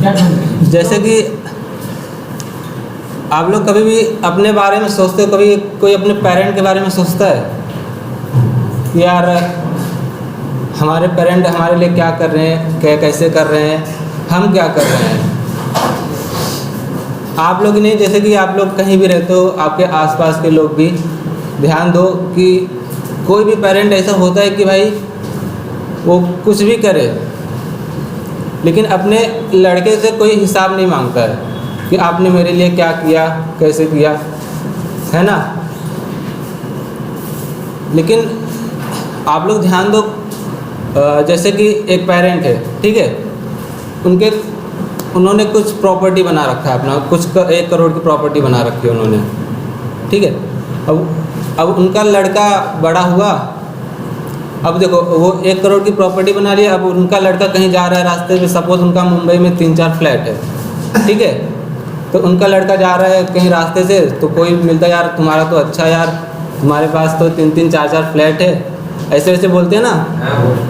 जैसे कि आप लोग कभी भी अपने बारे में सोचते हो, कभी कोई अपने पेरेंट के बारे में सोचता है कि यार हमारे पेरेंट हमारे लिए क्या कर रहे हैं, क्या कैसे कर रहे हैं, हम क्या कर रहे हैं। आप लोग नहीं, जैसे कि आप लोग कहीं भी रहते हो, आपके आसपास के लोग भी ध्यान दो कि कोई भी पेरेंट ऐसा होता है कि भाई वो कुछ भी करे लेकिन अपने लड़के से कोई हिसाब नहीं मांगता है कि आपने मेरे लिए क्या किया, कैसे किया, है ना। लेकिन आप लोग ध्यान दो, जैसे कि एक पेरेंट है, ठीक है, उन्होंने कुछ प्रॉपर्टी बना रखा है अपना, कुछ 1 करोड़ की प्रॉपर्टी बना रखी है उन्होंने, ठीक है। अब उनका लड़का बड़ा हुआ, अब देखो वो 1 करोड़ की प्रॉपर्टी बना लिया, अब उनका लड़का कहीं जा रहा है रास्ते में, सपोज उनका मुंबई में 3-4 फ्लैट है, ठीक है। तो उनका लड़का जा रहा है कहीं रास्ते से, तो कोई मिलता है, यार तुम्हारा तो अच्छा, यार तुम्हारे पास तो 3-3, 4-4 फ्लैट है, ऐसे ऐसे बोलते हैं ना।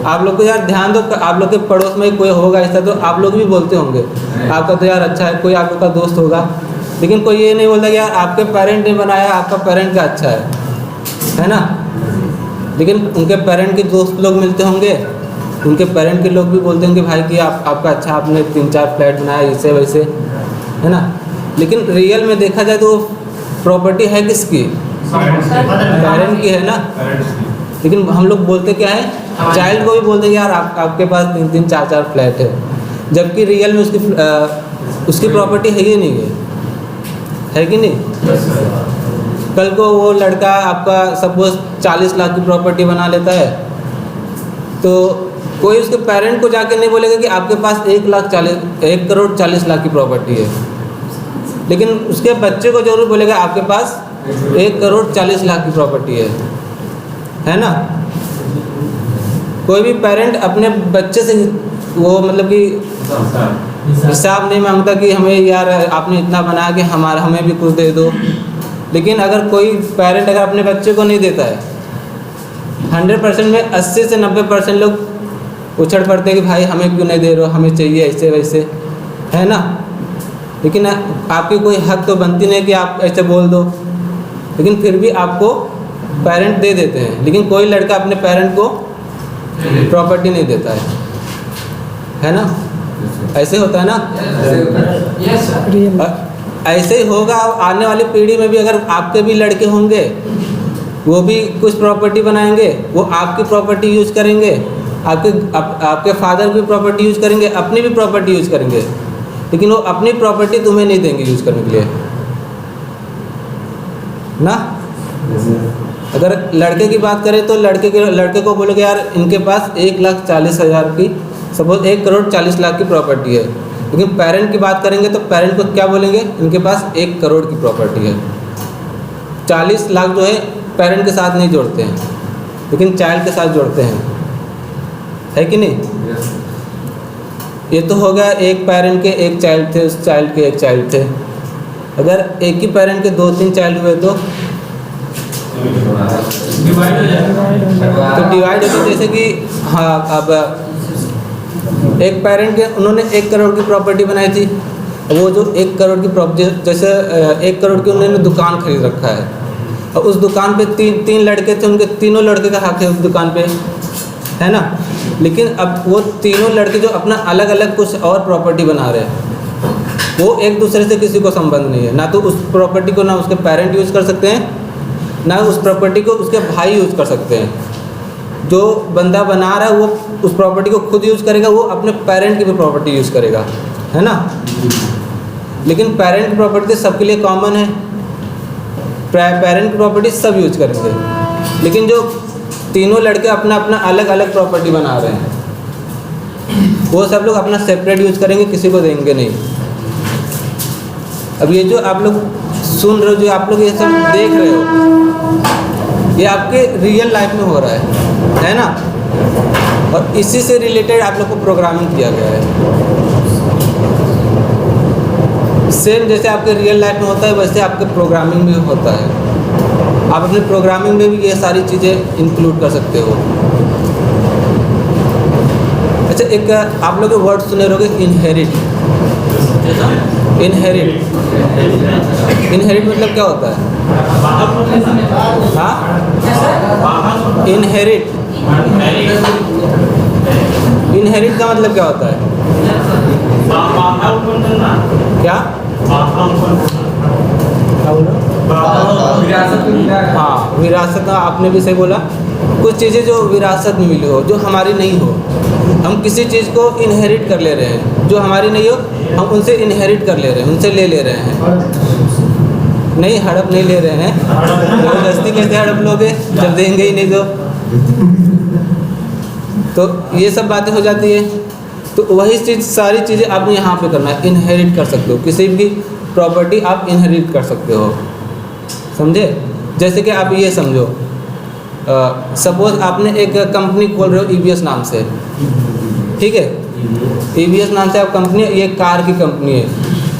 आप लोग को यार ध्यान दो, आप लोग के पड़ोस में कोई होगा ऐसा तो आप लोग भी बोलते होंगे, आपका तो यार अच्छा है, कोई आपका दोस्त होगा, लेकिन कोई ये नहीं बोलता कि यार आपके पेरेंट ने बनाया, आपका पेरेंट का अच्छा है ना। लेकिन उनके पेरेंट के दोस्त लोग मिलते होंगे, उनके पेरेंट के लोग भी बोलते होंगे भाई कि आपका अच्छा, आपने 3-4 फ्लैट बनाया, ऐसे वैसे, है ना। लेकिन रियल में देखा जाए तो प्रॉपर्टी है किसकी? पेरेंट की, है ना। लेकिन हम लोग बोलते क्या है, चाइल्ड को भी बोलते हैं यार आपके पास 3-3, 4-4 फ्लैट है, जबकि रियल में उसकी प्रॉपर्टी है ही नहीं है कि नहीं। कल को वो लड़का आपका सपोज 40 लाख की प्रॉपर्टी बना लेता है, तो कोई उसके पेरेंट को जाके नहीं बोलेगा कि आपके पास 1 करोड़ 40 लाख की प्रॉपर्टी है, लेकिन उसके बच्चे को जरूर बोलेगा आपके पास 1 करोड़ 40 लाख की प्रॉपर्टी है ना। कोई भी पेरेंट अपने बच्चे से वो मतलब कि हिसाब नहीं मांगता कि हमें यार आपने इतना बनाया कि हमें भी कुछ दे दो। लेकिन अगर कोई पेरेंट अगर अपने बच्चे को नहीं देता है, 100% में 80 से 90% लोग उछड़ पड़ते हैं कि भाई हमें क्यों नहीं दे रहे हो, हमें चाहिए ऐसे वैसे, है ना। लेकिन आपकी कोई हक तो बनती नहीं कि आप ऐसे बोल दो, लेकिन फिर भी आपको पेरेंट दे देते हैं। लेकिन कोई लड़का अपने पेरेंट को प्रॉपर्टी नहीं देता है ना। ऐसे होता है ना। ऐसे ही होगा आने वाली पीढ़ी में भी। अगर आपके भी लड़के होंगे, वो भी कुछ प्रॉपर्टी बनाएंगे, वो आपकी प्रॉपर्टी यूज़ करेंगे, आपके फादर की प्रॉपर्टी यूज़ करेंगे, अपनी भी प्रॉपर्टी यूज़ करेंगे, लेकिन वो अपनी प्रॉपर्टी तुम्हें नहीं देंगे यूज़ करने के लिए ना। अगर लड़के की बात करें तो लड़के को बोलोगे यार इनके पास 1,40,000 की सपोज 1 करोड़ 40 लाख की प्रॉपर्टी है, लेकिन पेरेंट की बात करेंगे तो पेरेंट को क्या बोलेंगे, इनके पास 1 करोड़ की प्रॉपर्टी है। 40 लाख जो है पेरेंट के साथ नहीं जोड़ते हैं, लेकिन चाइल्ड के साथ जोड़ते हैं, है कि नहीं। ये तो हो गया एक पेरेंट के एक चाइल्ड थे, उस चाइल्ड के एक चाइल्ड थे। अगर एक ही पेरेंट के 2-3 चाइल्ड हुए तो डिवाइड होता। जैसे कि हाँ, अब एक पेरेंट के उन्होंने 1 करोड़ की प्रॉपर्टी बनाई थी, वो जो 1 करोड़ की प्रॉपर्टी, जैसे 1 करोड़ की उन्होंने दुकान खरीद रखा है, और उस दुकान पे 3 लड़के थे, उनके तीनों लड़के का हक है उस दुकान पे, है ना। लेकिन अब वो तीनों लड़के जो अपना अलग अलग कुछ और प्रॉपर्टी बना रहे हैं, वो एक दूसरे से किसी को संबंध नहीं है। ना तो उस प्रॉपर्टी को ना उसके पेरेंट यूज़ कर सकते हैं, ना उस प्रॉपर्टी को उसके भाई यूज़ कर सकते हैं। जो बंदा बना रहा है वो उस प्रॉपर्टी को खुद यूज़ करेगा, वो अपने पेरेंट की भी प्रॉपर्टी यूज़ करेगा, है ना। लेकिन पेरेंट की प्रॉपर्टी सबके लिए कॉमन है, पेरेंट की प्रॉपर्टी सब यूज करेंगे। लेकिन जो तीनों लड़के अपना अपना अलग अलग प्रॉपर्टी बना रहे हैं, वो सब लोग अपना सेपरेट यूज करेंगे, किसी को देंगे नहीं। अब ये जो आप लोग सुन रहे हो, जो आप लोग ये सब देख रहे हो, ये आपके रियल लाइफ में हो रहा है ना। और इसी से रिलेटेड आप लोग को प्रोग्रामिंग किया गया है। सेम जैसे आपके रियल लाइफ में होता है, वैसे आपके प्रोग्रामिंग में होता है। आप अपने प्रोग्रामिंग में भी ये सारी चीज़ें इंक्लूड कर सकते हो। अच्छा, एक आप लोग वर्ड सुने रहोगे, इनहेरिट। इनहेरिट मतलब क्या होता है? हाँ, इनहेरिट का मतलब क्या होता है? क्या? हाँ, विरासत, आपने भी सही बोला। कुछ चीज़ें जो विरासत में मिली हो, जो हमारी नहीं हो, हम किसी चीज़ को इनहेरिट कर ले रहे हैं, जो हमारी नहीं हो हम उनसे इनहेरिट कर ले रहे हैं, उनसे ले रहे हैं। नहीं, हड़प नहीं ले रहे हैं। ज़बरदस्ती कैसे हड़प लोगे जब देंगे ही नहीं तो ये सब बातें हो जाती है। तो वही चीज़, सारी चीज़ें आपने यहाँ पे करना है, इनहेरिट कर सकते हो। किसी भी प्रॉपर्टी आप इनहेरिट कर सकते हो, समझे? जैसे कि आप ये समझो, सपोज़ आपने एक कंपनी खोल रहे हो EVS नाम से, ठीक है? EVS नाम से आप कंपनी, ये कार की कंपनी है।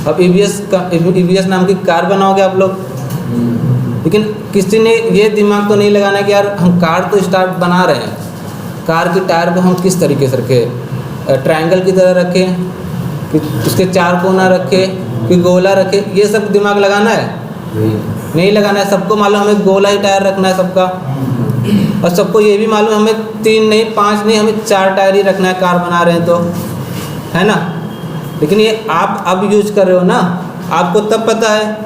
अब EVS नाम की कार बनाओगे आप लोग, लेकिन किसी ने ये दिमाग तो नहीं लगाना कि यार हम कार तो स्टार्ट बना रहे हैं, कार की टायर को हम किस तरीके से रखें, ट्रायंगल की तरह रखें कि उसके 4 कोना रखें कि गोला रखें, ये सब दिमाग लगाना है? नहीं लगाना है। सबको मालूम हमें गोला ही टायर रखना है सबका, और सबको ये भी मालूम हमें 3 नहीं 5 नहीं हमें 4 टायर ही रखना है, कार बना रहे हैं तो, है ना? लेकिन ये आप अब यूज कर रहे हो ना, आपको तब पता है,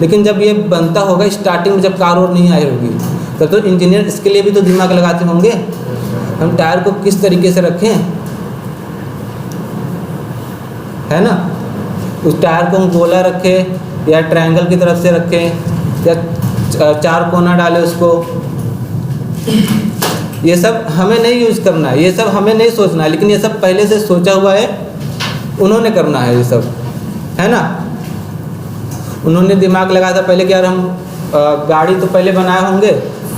लेकिन जब ये बनता होगा स्टार्टिंग में, जब कार और नहीं आई होगी, तब तो इंजीनियर इसके लिए भी तो दिमाग लगाते होंगे, हम टायर को किस तरीके से रखें, है ना? उस टायर को हम गोला रखें या ट्रायंगल की तरफ से रखें या 4 कोना डालें उसको, ये सब हमें नहीं यूज़ करना है, ये सब हमें नहीं सोचना है। लेकिन ये सब पहले से सोचा हुआ है, उन्होंने करना है ये सब, है ना? उन्होंने दिमाग लगाया था पहले कि यार हम गाड़ी तो पहले बनाए होंगे,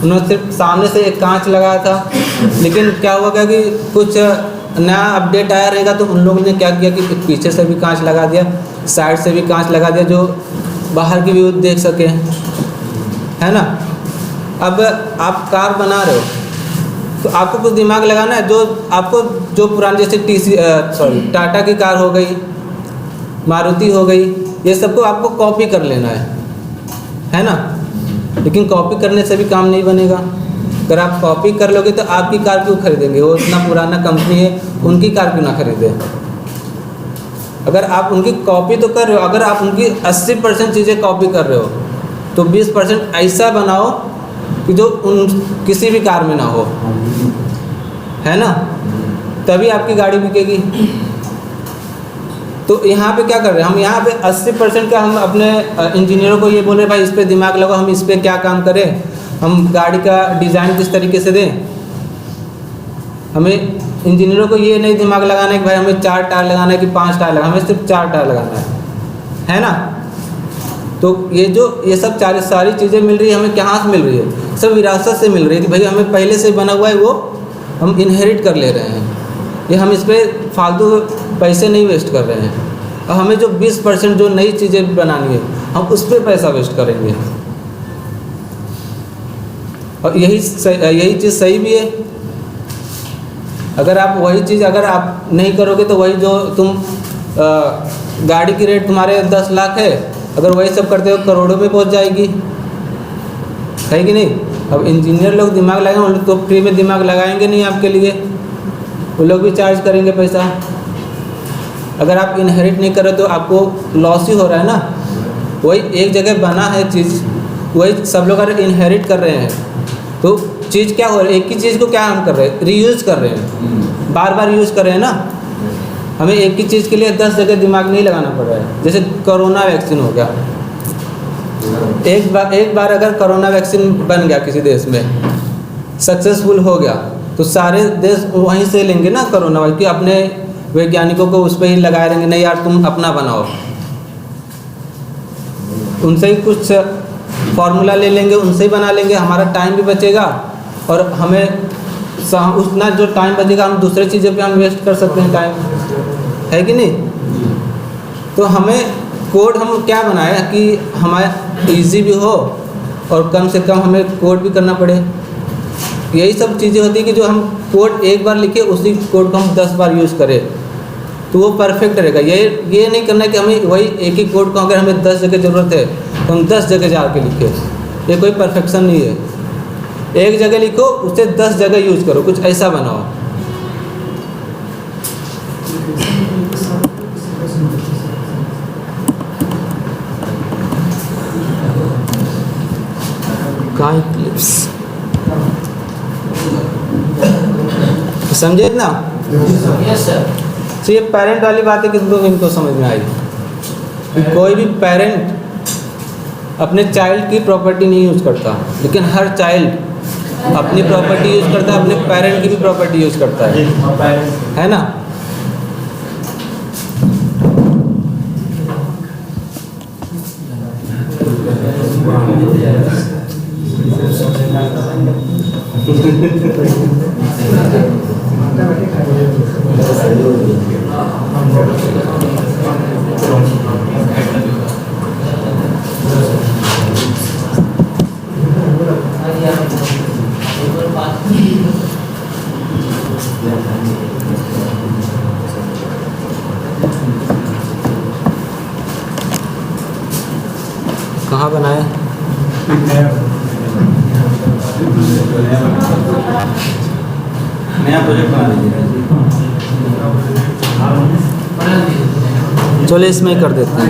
उन्होंने सिर्फ सामने से एक कांच लगाया था, लेकिन क्या हुआ क्या कि कुछ नया अपडेट आया रहेगा तो उन लोगों ने क्या किया कि पीछे से भी कांच लगा दिया, साइड से भी कांच लगा दिया, जो बाहर की व्यू देख सके, है ना? अब आप कार बना रहे हो तो आपको कुछ दिमाग लगाना है, जो आपको जो पुरानी जैसे टाटा की कार हो गई, मारुति हो गई, ये सबको आपको कॉपी कर लेना है ना? लेकिन कॉपी करने से भी काम नहीं बनेगा। अगर आप कॉपी कर लोगे तो आपकी कार क्यों खरीदेंगे? वो इतना पुराना कंपनी है, उनकी कार क्यों ना खरीदे? अगर आप उनकी कॉपी तो कर रहे हो, अगर आप उनकी 80% चीज़ें कॉपी कर रहे हो तो 20% ऐसा बनाओ कि जो किसी भी कार में ना हो, है ना? तभी आपकी गाड़ी बिकेगी। तो यहाँ पे क्या कर रहे हैं हम? यहाँ पे 80% का हम अपने इंजीनियरों को ये बोल रहे हैं, भाई इस पे दिमाग लगाओ, हम इस पे क्या काम करें, हम गाड़ी का डिज़ाइन किस तरीके से दें। हमें इंजीनियरों को ये नहीं दिमाग लगाना है कि भाई हमें 4 टायर लगाना है कि 5 टायर लगाना है, हमें सिर्फ 4 टायर लगाना है ना? तो ये सब सारी चीज़ें मिल रही है हमें, कहाँ से मिल रही है? सब विरासत से मिल रही है कि भाई हमें पहले से बना हुआ है, वो हम इनहेरिट कर ले रहे हैं। ये हम इस पर फालतू पैसे नहीं वेस्ट कर रहे हैं, और हमें जो 20% जो नई चीज़ें बनानी है हम उस पर पैसा वेस्ट करेंगे। और यही चीज़ सही भी है। अगर आप वही चीज़ अगर आप नहीं करोगे तो वही जो तुम गाड़ी की रेट तुम्हारे 10 लाख है, अगर वही सब करते हो करोड़ों में पहुंच जाएगी, है कि नहीं? अब इंजीनियर लोग दिमाग लगाएंगे, वो लोग तो फ्री में दिमाग लगाएंगे नहीं आपके लिए, वो लोग भी चार्ज करेंगे पैसा। अगर आप इनहेरिट नहीं कर रहे तो आपको लॉस ही हो रहा है ना। वही एक जगह बना है चीज़, वही सब लोग अगर इनहेरिट कर रहे हैं तो चीज़ क्या हो रहा है? एक ही चीज़ को क्या हम कर रहे हैं? रीयूज़ कर रहे हैं, बार बार यूज़ कर रहे हैं ना। हमें एक ही चीज़ के लिए 10 जगह दिमाग नहीं लगाना पड़ रहा है। जैसे कोरोना वैक्सीन हो गया, एक बार अगर कोरोना वैक्सीन बन गया किसी देश में, सक्सेसफुल हो गया, तो सारे देश वहीं से लेंगे ना कोरोना वाला, कि अपने वैज्ञानिकों को उस पर ही लगाए रहेंगे, नहीं यार तुम अपना बनाओ, उनसे ही कुछ फार्मूला ले लेंगे, उनसे ही बना लेंगे, हमारा टाइम भी बचेगा और हमें उतना जो टाइम बचेगा हम दूसरे चीज़ों पे हम वेस्ट कर सकते हैं टाइम, है कि नहीं? तो हमें कोड हम क्या बनाए कि हमारा इजी भी हो और कम से कम हमें कोड भी करना पड़े। यही सब चीज़ें होती है कि जो हम कोड एक बार लिखे उसी कोड को हम 10 बार यूज़ करें, तो वो परफेक्ट रहेगा। ये नहीं करना कि हमें वही एक ही कोड को अगर हमें 10 जगह ज़रूरत है तो हम 10 जगह जा के लिखें, ये कोई परफेक्शन नहीं है। एक जगह लिखो, उसे 10 जगह यूज़ करो, कुछ ऐसा बनाओ। क्लिप्स समझे ना? Yes sir. तो ये पेरेंट वाली बात है कि इनको समझ में आई कि कोई भी पेरेंट अपने चाइल्ड की प्रॉपर्टी नहीं यूज़ करता, लेकिन हर चाइल्ड अपनी प्रॉपर्टी यूज़ करता है, अपने पेरेंट की भी प्रॉपर्टी यूज़ करता है ना? कहाँ बनाए? नया प्रोजेक्ट बना लीजिए। चलो इसमें ही कर देते हैं।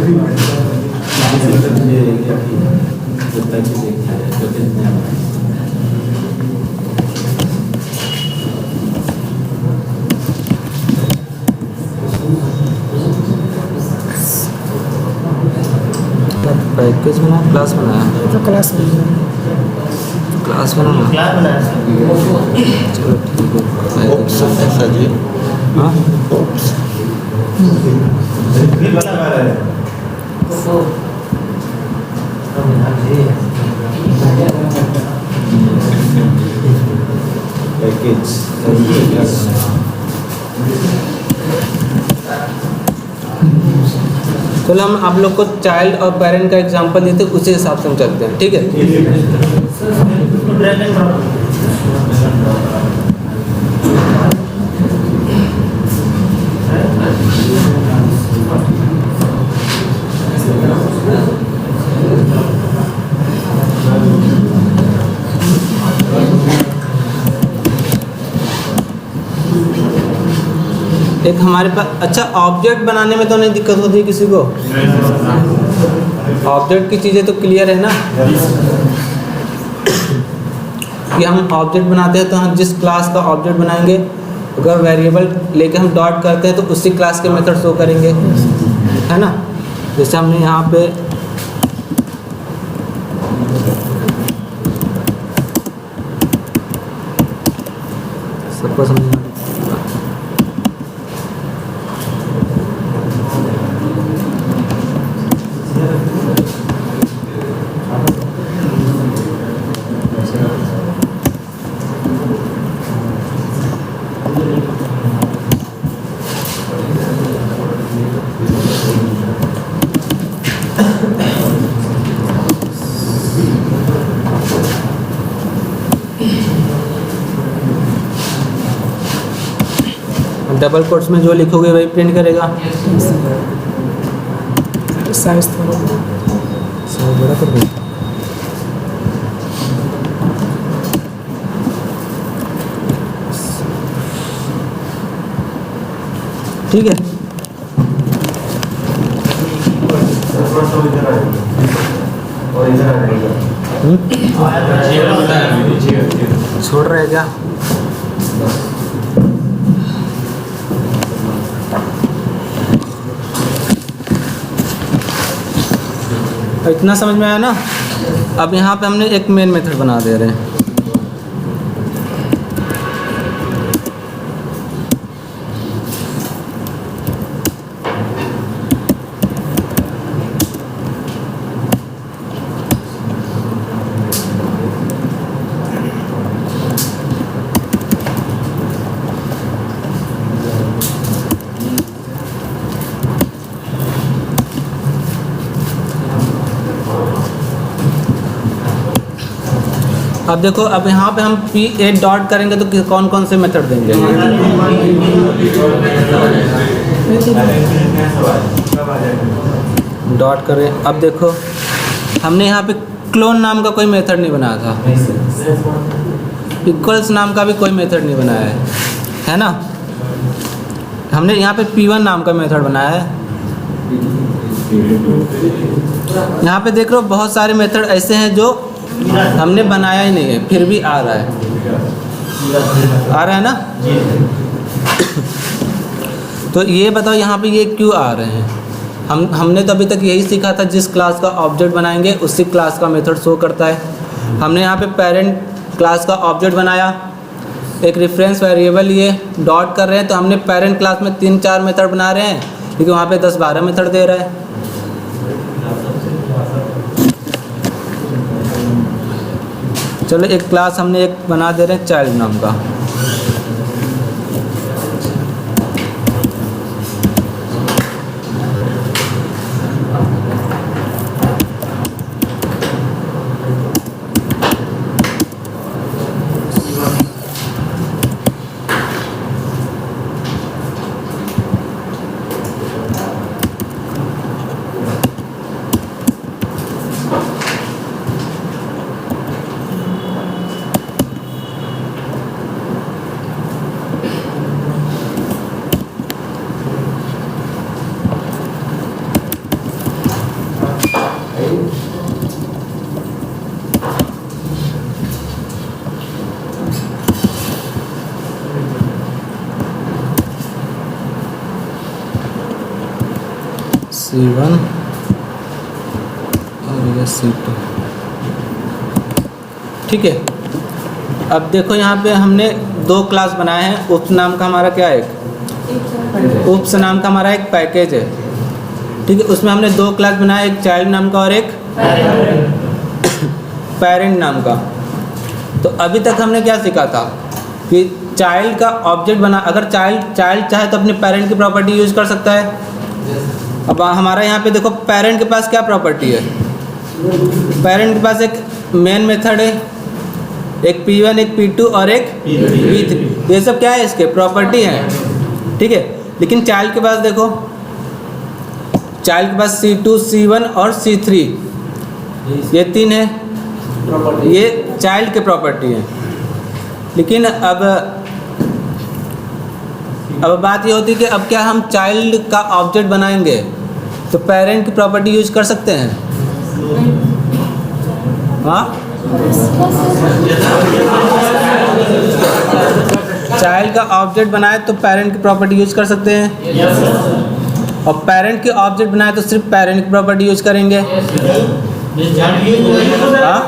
पैकेज बनाया, क्लास बनाया, तो क्लास क्लास बनाना। क्लास बनाया सर। चलो ठीक है। ऐसा जी। हाँ पैकेज चलो हम आप लोग को चाइल्ड और पेरेंट का एग्जांपल देते हैं, उसी हिसाब से हम चलते हैं, ठीक है? एक हमारे पास अच्छा ऑब्जेक्ट बनाने में तो नहीं दिक्कत होती है किसी को? ऑब्जेक्ट की चीज़ें तो क्लियर है ना कि हम ऑब्जेक्ट बनाते हैं तो हम जिस क्लास का ऑब्जेक्ट बनाएंगे, अगर वेरिएबल लेके हम डॉट करते हैं तो उसी क्लास के मेथड शो करेंगे, है ना? जैसे हमने यहाँ पे सबको समझना। डबल कोट्स में जो लिखोगे वही प्रिंट करेगा। साइज थोड़ा बड़ा कर दो। ठीक है, छोड़ रहे क्या? इतना समझ में आया ना? अब यहाँ पे हमने एक मेन मेथड बना दे रहे हैं। अब देखो, अब यहाँ पे हम P8 डॉट करेंगे तो कौन कौन से मेथड देंगे? डॉट करें। अब देखो हमने यहाँ पे क्लोन नाम का कोई मेथड नहीं बनाया था, इक्वल्स नाम का भी कोई मेथड नहीं बनाया है ना। हमने यहाँ पे P1 नाम का मेथड बनाया है। यहाँ पे देख रहे हो बहुत सारे मेथड ऐसे हैं जो हमने बनाया ही नहीं है, फिर भी आ रहा है ना। तो ये बताओ यहाँ पे ये क्यों आ रहे हैं। हमने तो अभी तक यही सीखा था, जिस क्लास का ऑब्जेक्ट बनाएंगे उसी क्लास का मेथड शो करता है। हमने यहाँ पे पेरेंट क्लास का ऑब्जेक्ट बनाया, एक रेफरेंस वेरिएबल ये डॉट कर रहे हैं, तो हमने पेरेंट क्लास में 3-4 मेथड बना रहे हैं, लेकिन वहाँ पे 10-12 मेथड दे रहा है। चलो एक क्लास हमने एक बना दे रहे हैं चाइल्ड नाम का। C1 और ये C2, ठीक है। अब देखो यहाँ पे हमने 2 क्लास बनाए हैं। उप्स नाम का हमारा क्या है, उप्स नाम का हमारा एक पैकेज है, ठीक है। उसमें हमने 2 क्लास बनाए, एक चाइल्ड नाम का और एक पेरेंट नाम का। तो अभी तक हमने क्या सीखा था कि चाइल्ड का ऑब्जेक्ट बना, अगर चाइल्ड चाहे तो अपने पेरेंट की प्रॉपर्टी यूज कर सकता है। अब हमारा यहाँ पे देखो पेरेंट के पास क्या प्रॉपर्टी है, पेरेंट के पास एक मेन मेथड है, एक P1 एक P2 और एक P3, ये सब क्या है, इसके प्रॉपर्टी हैं, ठीक है। लेकिन चाइल्ड के पास देखो, चाइल्ड के पास C2 C1 और C3, ये 3 है, ये चाइल्ड के प्रॉपर्टी है। लेकिन अब बात ये होती है कि अब क्या हम चाइल्ड का ऑब्जेक्ट बनाएंगे तो पेरेंट की प्रॉपर्टी यूज कर सकते हैं, हाँ। चाइल्ड का ऑब्जेक्ट बनाए तो पेरेंट की प्रॉपर्टी यूज कर सकते हैं, और पेरेंट के ऑब्जेक्ट बनाए तो सिर्फ पेरेंट की प्रॉपर्टी यूज करेंगे, हाँ।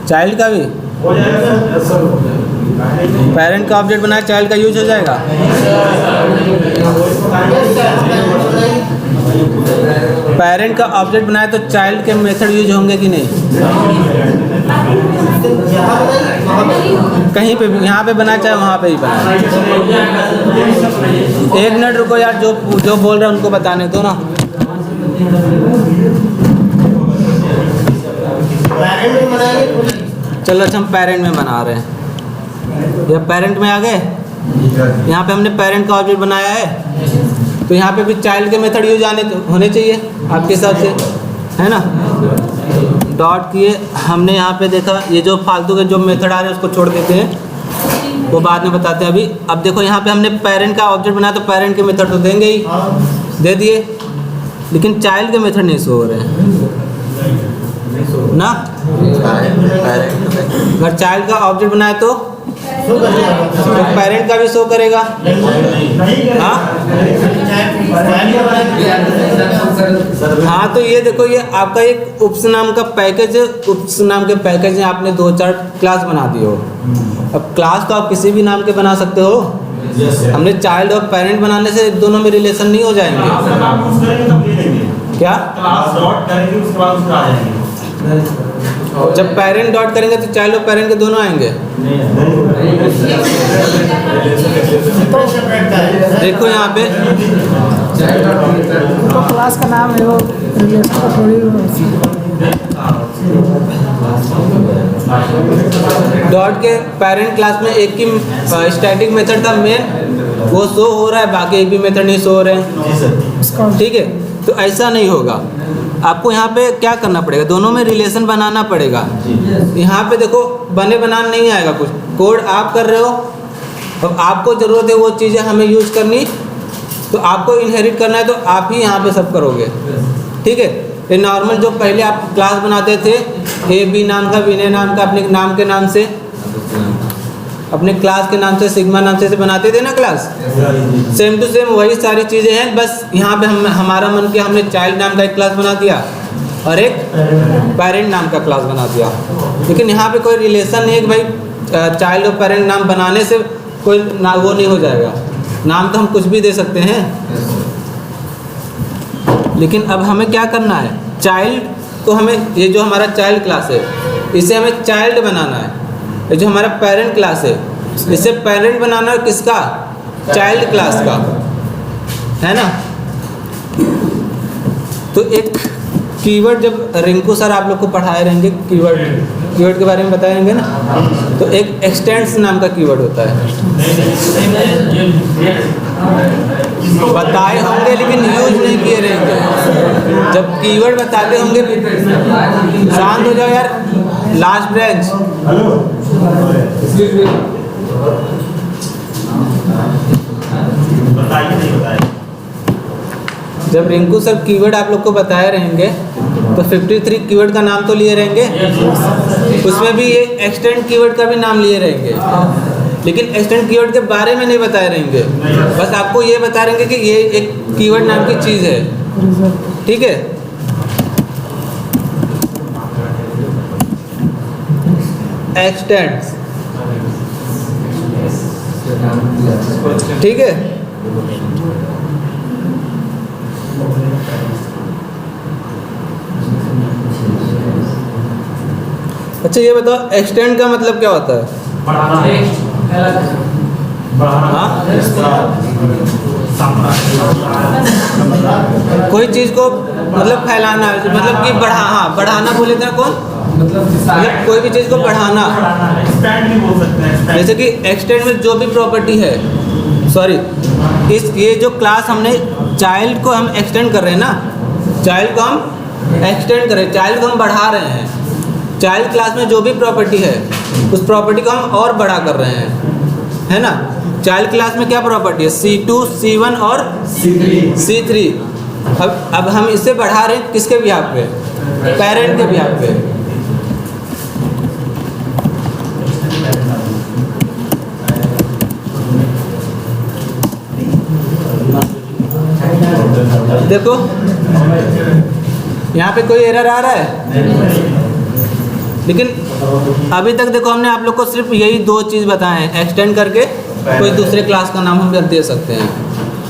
चाइल्ड का भी पेरेंट का ऑब्जेक्ट बनाए चाइल्ड का यूज हो जाएगा। पेरेंट का ऑब्जेक्ट बनाए तो चाइल्ड के मेथड यूज होंगे कि नहीं, कहीं पे भी, यहाँ पे बना चाहे वहाँ पे ही बना। 1 मिनट रुको यार, जो बोल रहे हैं उनको बताने दो ना। चलो अच्छा, हम पेरेंट में बना रहे हैं, या पेरेंट में आ गए। यहाँ पे हमने पेरेंट का ऑब्जेक्ट बनाया है, तो यहाँ पे भी चाइल्ड के मेथड यूज होने चाहिए आपके हिसाब से, है ना। डॉट किए, हमने यहाँ पे देखा ये जो फालतू के जो मेथड आ रहे हैं उसको छोड़ देते हैं, वो बाद में बताते हैं अभी। अब देखो यहाँ पे हमने पेरेंट का ऑब्जेक्ट बनाया तो पेरेंट के मेथड तो देंगे ही, दे दिए, लेकिन चाइल्ड के मेथड नहीं शो हो रहे हैं ना। अगर चाइल्ड का ऑब्जेक्ट बनाए तो पेरेंट का भी शो करेगा, हाँ। हाँ, तो ये देखो, ये आपका एक उप्स नाम का पैकेज है। उप्स नाम के पैकेज में आपने 2-4 क्लास बना दिए हो। अब क्लास तो आप किसी भी नाम के बना सकते हो। हमने चाइल्ड और पेरेंट बनाने से दोनों में रिलेशन नहीं हो जाएंगे क्या? जब पेरेंट डॉट करेंगे तो चाइल्ड और पेरेंट के दोनों आएंगे। देखो यहाँ पे तो क्लास का नाम है वो रिलेशन का थोड़ी डॉट के पेरेंट क्लास में एक ही स्टैटिक मेथड था मेन, वो शो हो रहा है, बाकी एक भी मेथड नहीं शो हो रहे हैं। जी सर। इसका ठीक है, तो ऐसा नहीं होगा। आपको यहाँ पे क्या करना पड़ेगा, दोनों में रिलेशन बनाना पड़ेगा। यहाँ पे देखो बने बनान नहीं आएगा, कुछ कोड आप कर रहे हो, अब आपको ज़रूरत है वो चीज़ें हमें यूज करनी, तो आपको इनहेरिट करना है, तो आप ही यहाँ पे सब करोगे। ठीक है, ये नॉर्मल जो पहले आप क्लास बनाते थे, ए बी नाम का, विनय नाम का, अपने नाम के नाम से, अपने क्लास के नाम से, सिग्मा नाम से बनाते थे ना क्लास, सेम टू सेम वही सारी चीज़ें हैं। बस यहाँ पे हमारा मन किया, हमने चाइल्ड नाम का एक क्लास बना दिया और एक पेरेंट नाम का क्लास बना दिया। लेकिन यहाँ पे कोई रिलेशन नहीं है कि भाई चाइल्ड और पेरेंट नाम बनाने से कोई ना वो नहीं हो जाएगा। नाम तो हम कुछ भी दे सकते हैं, लेकिन अब हमें क्या करना है, चाइल्ड को हमें, ये जो हमारा चाइल्ड क्लास है इसे हमें चाइल्ड बनाना है। ये जो हमारा पेरेंट क्लास है इसे पेरेंट बनाना है, किसका, चाइल्ड क्लास का, है ना। तो एक कीवर्ड जब रिंकू सर आप लोग को पढ़ाए रहेंगे, कीवर्ड के बारे में बताएंगे ना, तो एक एक्सटेंड्स नाम का कीवर्ड होता है। बताए होंगे लेकिन यूज नहीं किए रहेंगे। जब कीवर्ड बताते होंगे, शांत हो जाओ यार, लास्ट ब्रांच। जब रिंकू सर कीवर्ड आप लोग को बताए रहेंगे तो 53 कीवर्ड का नाम तो लिए रहेंगे, उसमें भी ये एक्सटेंड कीवर्ड का भी नाम लिए रहेंगे, लेकिन एक्सटेंड कीवर्ड के बारे में नहीं बताए रहेंगे। बस आपको ये बता रहेंगे कि ये एक कीवर्ड नाम की चीज़ है। ठीक है, एक्सटेंड्स, ठीक है। अच्छा ये बताओ, एक्सटेंड का मतलब क्या होता है? हाँ? कोई चीज़ को मतलब फैलाना, मतलब कि बढ़ाना बोले थे ना, कौन, मतलब कोई भी चीज़ को बढ़ाना। जैसे कि एक्सटेंड में जो भी प्रॉपर्टी है, सॉरी, ये जो क्लास हमने चाइल्ड को हम एक्सटेंड कर रहे हैं ना, चाइल्ड को हम एक्सटेंड कर रहे हैं, चाइल्ड को हम बढ़ा रहे हैं। चाइल्ड क्लास में जो भी प्रॉपर्टी है उस प्रॉपर्टी को हम और बड़ा कर रहे हैं, है ना। चाइल्ड क्लास में क्या प्रॉपर्टी है, C2, C1 और C3। अब हम इसे बढ़ा रहे हैं किसके बिहाफ पे, पेरेंट के बिहाफ पे। देखो यहाँ पे कोई एरर आ रहा है, लेकिन अभी तक देखो हमने आप लोग को सिर्फ यही दो चीज़ बताए हैं, एक्सटेंड करके कोई दूसरे क्लास का नाम हम दे सकते हैं,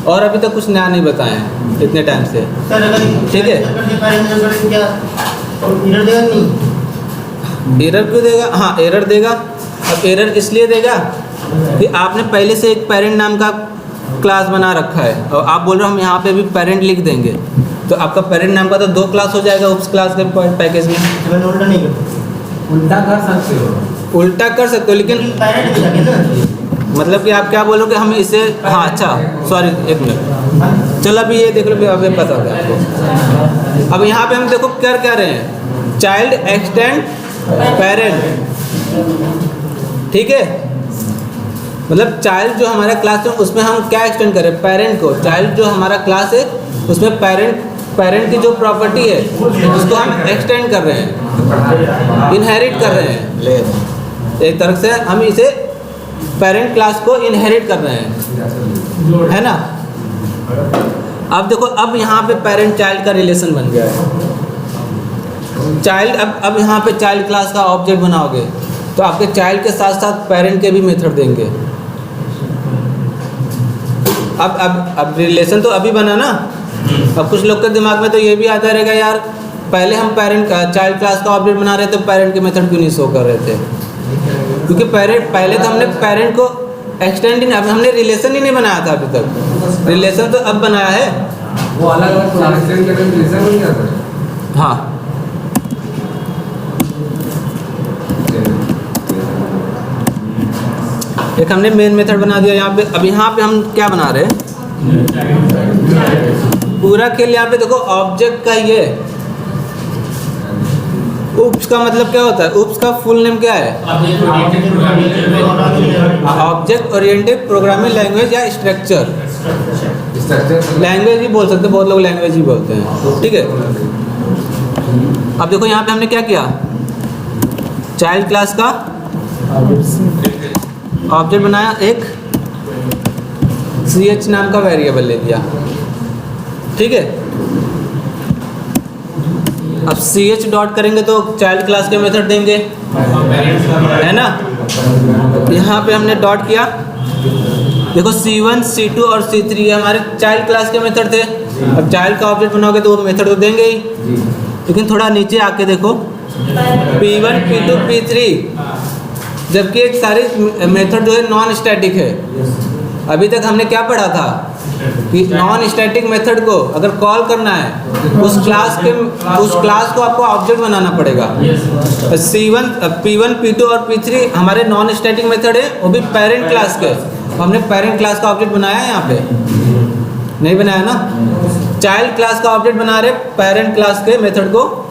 और अभी तक कुछ नया नहीं बताए हैं इतने टाइम से। ठीक है, एरर क्यों देगा? हाँ एरर देगा। अब एरर इसलिए देगा कि आपने पहले से एक पेरेंट नाम का क्लास बना रखा है और आप बोल रहे हो हम यहाँ पे भी पेरेंट लिख देंगे, तो आपका पेरेंट नाम का तो 2 क्लास हो जाएगा उस क्लास के पैकेज में। उल्टा कर सकते हो, उल्टा कर सकते हो, लेकिन मतलब कि आप क्या बोलोगे, हम इसे, हाँ अच्छा सॉरी एक मिनट, चलो अभी ये देख लो, अभी पता होगा आपको। अब यहाँ पे हम देखो कर क्या रहे हैं, चाइल्ड एक्सटेंड पेरेंट। ठीक है, मतलब चाइल्ड जो हमारा क्लास है उसमें हम क्या एक्सटेंड करें, पेरेंट को। चाइल्ड जो हमारा क्लास है उसमें पेरेंट की जो प्रॉपर्टी है उसको हम एक्सटेंड कर रहे हैं, इनहेरिट कर रहे हैं। एक तरह से हम इसे पेरेंट क्लास को इनहेरिट कर रहे हैं, है ना। अब देखो, अब यहाँ पे पेरेंट चाइल्ड का रिलेशन बन गया है। चाइल्ड, अब यहाँ पे चाइल्ड क्लास का ऑब्जेक्ट बनाओगे तो आपके चाइल्ड के साथ साथ पेरेंट के भी मेथड देंगे। अब रिलेशन तो अभी बना ना। अब कुछ लोग के दिमाग में तो ये भी आता रहेगा, यार पहले हम पेरेंट का चाइल्ड क्लास का ऑब्जेक्ट बना रहे थे, पेरेंट के मेथड क्यों नहीं शो कर रहे थे? क्योंकि पहले तो हमने पेरेंट को एक्सटेंड ही नहीं, हमने रिलेशन ही नहीं बनाया था अभी तक। रिलेशन तो अब बनाया है, वो अलग अलग क्लास एक्सटेंड करके रिलेशन बन गया था। हाँ एक हमने मेन मेथड बना दिया यहाँ पे। अब यहाँ पे हम क्या बना रहे हैं, पूरा खेल यहाँ पे देखो ऑब्जेक्ट का ये उप्स का मतलब क्या होता है, उप्स का फुल नेम क्या है, ऑब्जेक्ट ओरिएंटेड प्रोग्रामिंग लैंग्वेज या स्ट्रक्चर। लैंग्वेज भी बोल सकते हैं, बहुत लोग लैंग्वेज भी बोलते हैं, ठीक है। अब देखो यहाँ पे हमने क्या किया, चाइल्ड क्लास का ऑब्जेक्ट बनाया, एक ch नाम का वेरिएबल ले लिया, ठीक है। अब ch डॉट करेंगे तो चाइल्ड क्लास के मेथड देंगे, है ना। यहाँ पे हमने डॉट किया, देखो c1, c2 और c3 ये हमारे चाइल्ड क्लास के मेथड थे। अब चाइल्ड का ऑब्जेक्ट बनाओगे तो वो मेथड तो देंगे ही, लेकिन थोड़ा नीचे आके देखो p1, p2, p3, जबकि एक सारे मेथड जो है नॉन स्टैटिक है। अभी तक हमने क्या पढ़ा था कि नॉन स्टैटिक मेथड को अगर कॉल करना है उस क्लास को आपको ऑब्जेक्ट बनाना पड़ेगा। C1, P1, P2 और P3 हमारे नॉन स्टैटिक मेथड है, वो भी पेरेंट क्लास के। हमने पेरेंट क्लास का ऑब्जेक्ट बनाया है, यहाँ पे नहीं बनाया ना। चाइल्ड क्लास का ऑब्जेक्ट बना रहे, पेरेंट क्लास के मेथड को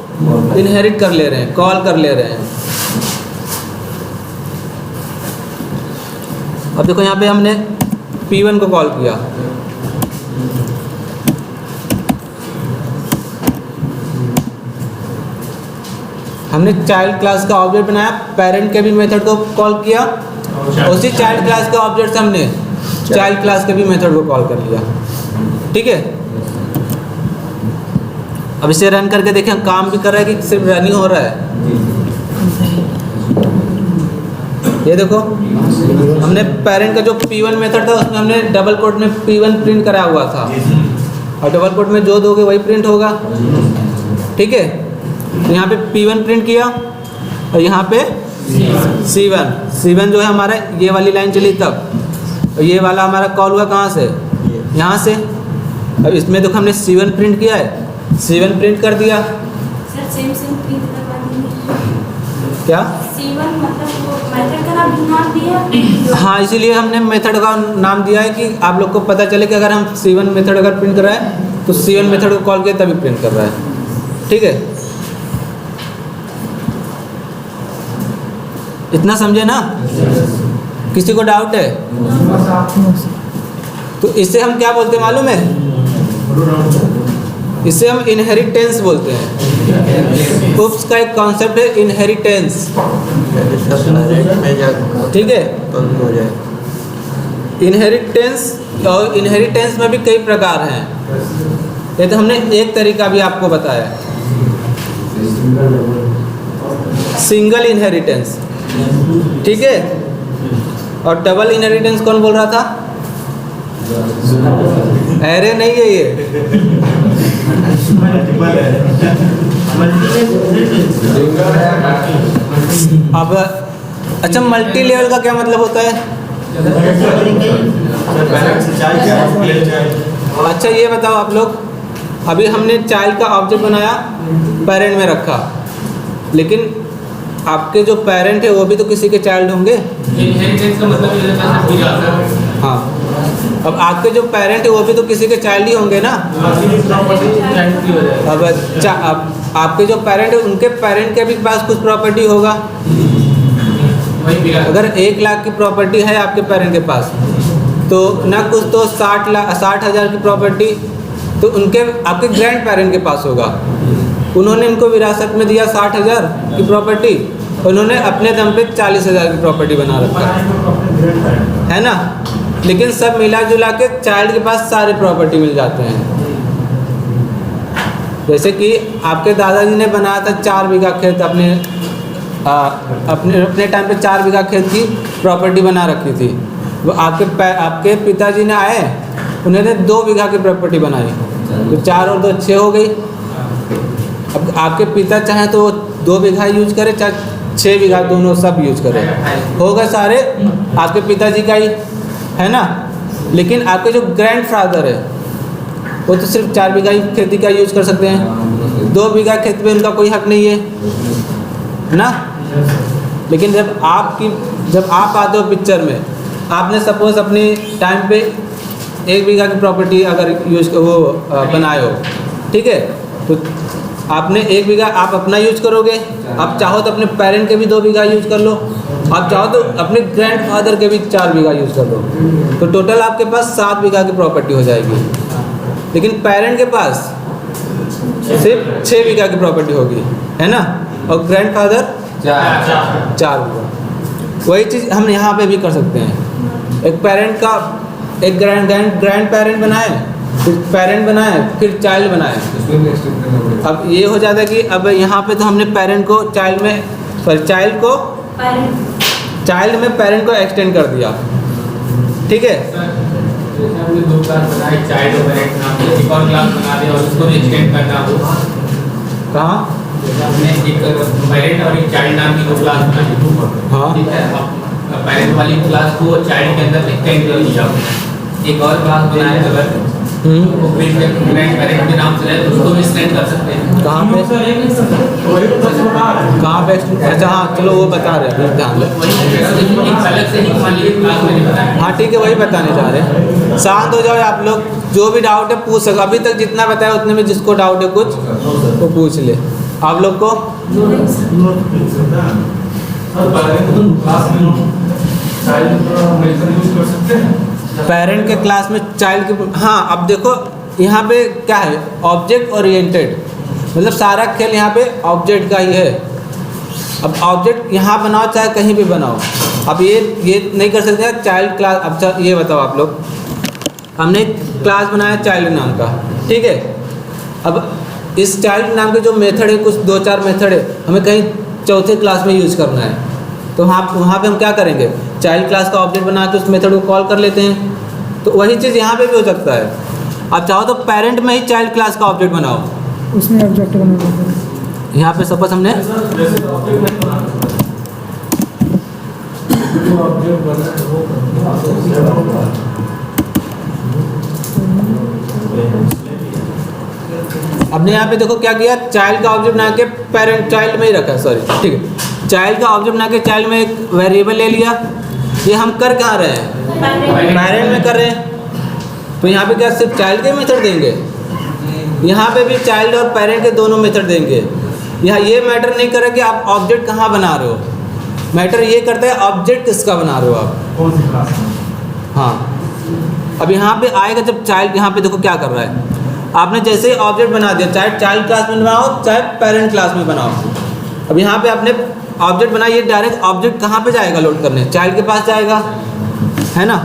इनहेरिट कर ले रहे हैं, कॉल कर ले रहे हैं। अब देखो यहाँ पे हमने P1 को कॉल किया, हमने चाइल्ड क्लास का ऑब्जेक्ट बनाया, पेरेंट के भी मेथड को कॉल किया, उसी चाइल्ड क्लास के ऑब्जेक्ट से हमने चाइल्ड क्लास के भी मेथड को कॉल कर लिया, ठीक है। अब इसे रन करके देखें काम भी कर रहा है कि सिर्फ रन ही हो रहा है। ये देखो हमने पेरेंट का जो P1 मेथड था उसमें हमने डबल कोट में P1 प्रिंट करा हुआ था, और डबल कोट में जो दोगे वही प्रिंट होगा, ठीक है। तो यहाँ पे P1 प्रिंट किया और यहाँ पे C1 जो है हमारा ये वाली लाइन चली तब, और ये वाला हमारा कॉल हुआ कहाँ से, यहाँ से। अब इसमें देखो हमने C1 प्रिंट किया है, C1 प्रिंट कर दिया, सर सेम प्रिंट करवा देंगे क्या C1 मतलब वो मेथड का नाम दिया। हाँ, इसीलिए हमने मेथड का नाम दिया है कि आप लोग को पता चले कि अगर हम C1 मेथड अगर प्रिंट कर रहा है तो C1 मेथड को कॉल किया तभी प्रिंट कर रहा है, ठीक है। इतना समझे ना, किसी को डाउट है तो इसे हम क्या बोलते हैं मालूम है, इसे हम इनहेरिटेंस बोलते हैं। उप्स का एक कॉन्सेप्ट है इनहेरिटेंस, ठीक है। इनहेरिटेंस, और इनहेरिटेंस में भी कई प्रकार हैं, ये तो हमने एक तरीका भी आपको बताया, सिंगल इनहेरिटेंस, ठीक है। और डबल इनहेरिटेंस कौन बोल रहा था, अरे नहीं है ये, अब अच्छा मल्टी लेवल का क्या मतलब होता है, अच्छा ये बताओ आप लोग, अभी हमने चाइल्ड का ऑब्जेक्ट बनाया, पेरेंट में रखा, लेकिन आपके जो पेरेंट है वो भी तो किसी के चाइल्ड होंगे, इनहेरिटेंस का मतलब हाँ। अब आपके जो पेरेंट है वो भी तो किसी के चाइल्ड ही होंगे ना। अब आपके जो पेरेंट है उनके पेरेंट के भी पास कुछ प्रॉपर्टी होगा। अगर 1 लाख की प्रॉपर्टी है आपके पेरेंट के पास, तो ना कुछ तो 60,000 की प्रॉपर्टी तो उनके आपके ग्रैंड पेरेंट के पास होगा। उन्होंने इनको विरासत में दिया 60,000 की प्रॉपर्टी, उन्होंने अपने दम पे 40,000 की प्रॉपर्टी बना रखा है ना। लेकिन सब मिला जुला के चाइल्ड के पास सारी प्रॉपर्टी मिल जाते हैं। जैसे कि आपके दादाजी ने बनाया था 4 बीघा खेत, अपने टाइम पे 4 बीघा खेत की प्रॉपर्टी बना रखी थी। वो आपके पिताजी ने आए, उन्होंने 2 बीघा की प्रॉपर्टी बनाई, तो 4 और 2 6 हो गई। अब आपके पिता चाहे तो 2 बीघा यूज करे, चाहे 6 बीघा, दोनों सब यूज करे, होगा सारे आपके पिताजी का ही, है ना। लेकिन आपके जो ग्रैंड फादर है वो तो सिर्फ 4 बीघा ही खेती का यूज कर सकते हैं, 2 बीघा खेत में उनका कोई हक नहीं है ना। लेकिन जब आप आते हो पिक्चर में आपने सपोज अपनी टाइम पे 1 बीघा की प्रॉपर्टी अगर यूज बनाए हो, ठीक है, तो आपने 1 बीघा आप अपना यूज करोगे, आप चाहो तो अपने पेरेंट के भी 2 बीघा यूज कर लो, आप चाहो तो अपने ग्रैंडफादर के भी 4 बीघा यूज कर लो, तो टोटल आपके पास 7 बीघा की प्रॉपर्टी हो जाएगी। लेकिन पेरेंट के पास सिर्फ 6 बीघा की प्रॉपर्टी होगी, है ना, और ग्रैंडफादर 4 बीघा। वही चीज़ हम यहाँ पे भी कर सकते हैं। एक पेरेंट का एक ग्रैंड पेरेंट बनाए, फिर पेरेंट बनाए, फिर चाइल्ड बनाए। इसमें भी extend करना पड़ेगा। अब ये हो जाता है कि अब यहाँ पे तो हमने पेरेंट को चाइल्ड में, सॉरी चाइल्ड में पेरेंट को एक्सटेंड कर दिया, ठीक है। जैसे हमने 2 क्लास बनाए, चाइल्ड और पेरेंट नाम से, एक और क्लास बना दिया और उसको भी एक्सटेंड करना हो। कहाँ? जैसे हमने एक पेरेंट और एक चाइल्ड नाम की 2 क्लास बनाई, हाँ। ठीक है। अब पेरेंट वाली क्लास को चाइल्ड के अंदर एक्सटेंड कर दिया, एक और क्लास बनाए अगर वो ग्रैंड पेरेंट के नाम से है तो उसको भी एक्सटेंड कर सकते हैं। कहाँ पे? कहाँ पे? अच्छा हाँ, चलो वो बता रहे हैं, ध्यान दो। एक अलग से ही मान लीजिए क्लास मैंने बताया। हाँ ठीक है, वही बताने जा रहे हैं। शांत हो जाओ आप लोग, जो भी डाउट है पूछ सको। अभी तक जितना बताया उतने में जिसको डाउट है कुछ वो पूछ ले। आप लोग को पेरेंट के क्लास में चाइल्ड की, हाँ अब देखो यहाँ पे क्या है, ऑब्जेक्ट ओरिएंटेड, मतलब सारा खेल यहाँ पे ऑब्जेक्ट का ही है। अब ऑब्जेक्ट यहाँ बनाओ चाहे कहीं भी बनाओ, अब ये नहीं कर सकते चाइल्ड क्लास। अब ये बताओ आप लोग, हमने एक क्लास बनाया चाइल्ड नाम का, ठीक है। अब इस चाइल्ड नाम के जो मेथड है, कुछ 2-4 मेथड है, हमें कहीं चौथे क्लास में यूज़ करना है, तो वहाँ पे हम क्या करेंगे, चाइल्ड क्लास का ऑब्जेक्ट बना के उस मेथड को कॉल कर लेते हैं। तो वही चीज़ यहाँ पे भी हो सकता है। आप चाहो तो पेरेंट में ही चाइल्ड क्लास का ऑब्जेक्ट बनाओ, उसमें ऑब्जेक्ट बना देते हैं। यहाँ पे सपोज हमने हमने यहाँ पे देखो क्या किया, चाइल्ड का ऑब्जेक्ट बना के पेरेंट चाइल्ड में ही रखा, सॉरी ठीक है, चाइल्ड का ऑब्जेक्ट बना के चाइल्ड में एक वेरिएबल ले लिया। ये हम कर कहाँ रहे हैं, पेरेंट में कर रहे हैं, तो यहाँ पे क्या सिर्फ चाइल्ड के मेथड देंगे, यहाँ पे भी चाइल्ड और पेरेंट के दोनों मेथड देंगे। यहाँ ये मैटर नहीं करे कि आप ऑब्जेक्ट कहाँ बना रहे हो, मैटर ये करता है ऑब्जेक्ट किसका बना रहे हो आप, कौन सी क्लास में? हाँ। अब यहाँ पे आएगा जब चाइल्ड, यहाँ पे देखो क्या कर रहा है, आपने जैसे ही ऑब्जेक्ट बना दिया, चाहे चाइल्ड क्लास में बनाओ चाहे पेरेंट क्लास में बनाओ। अब यहाँ पे आपने ऑब्जेक्ट बनाइए, डायरेक्ट ऑब्जेक्ट कहाँ पे जाएगा लोड करने, चाइल्ड के पास जाएगा, है ना।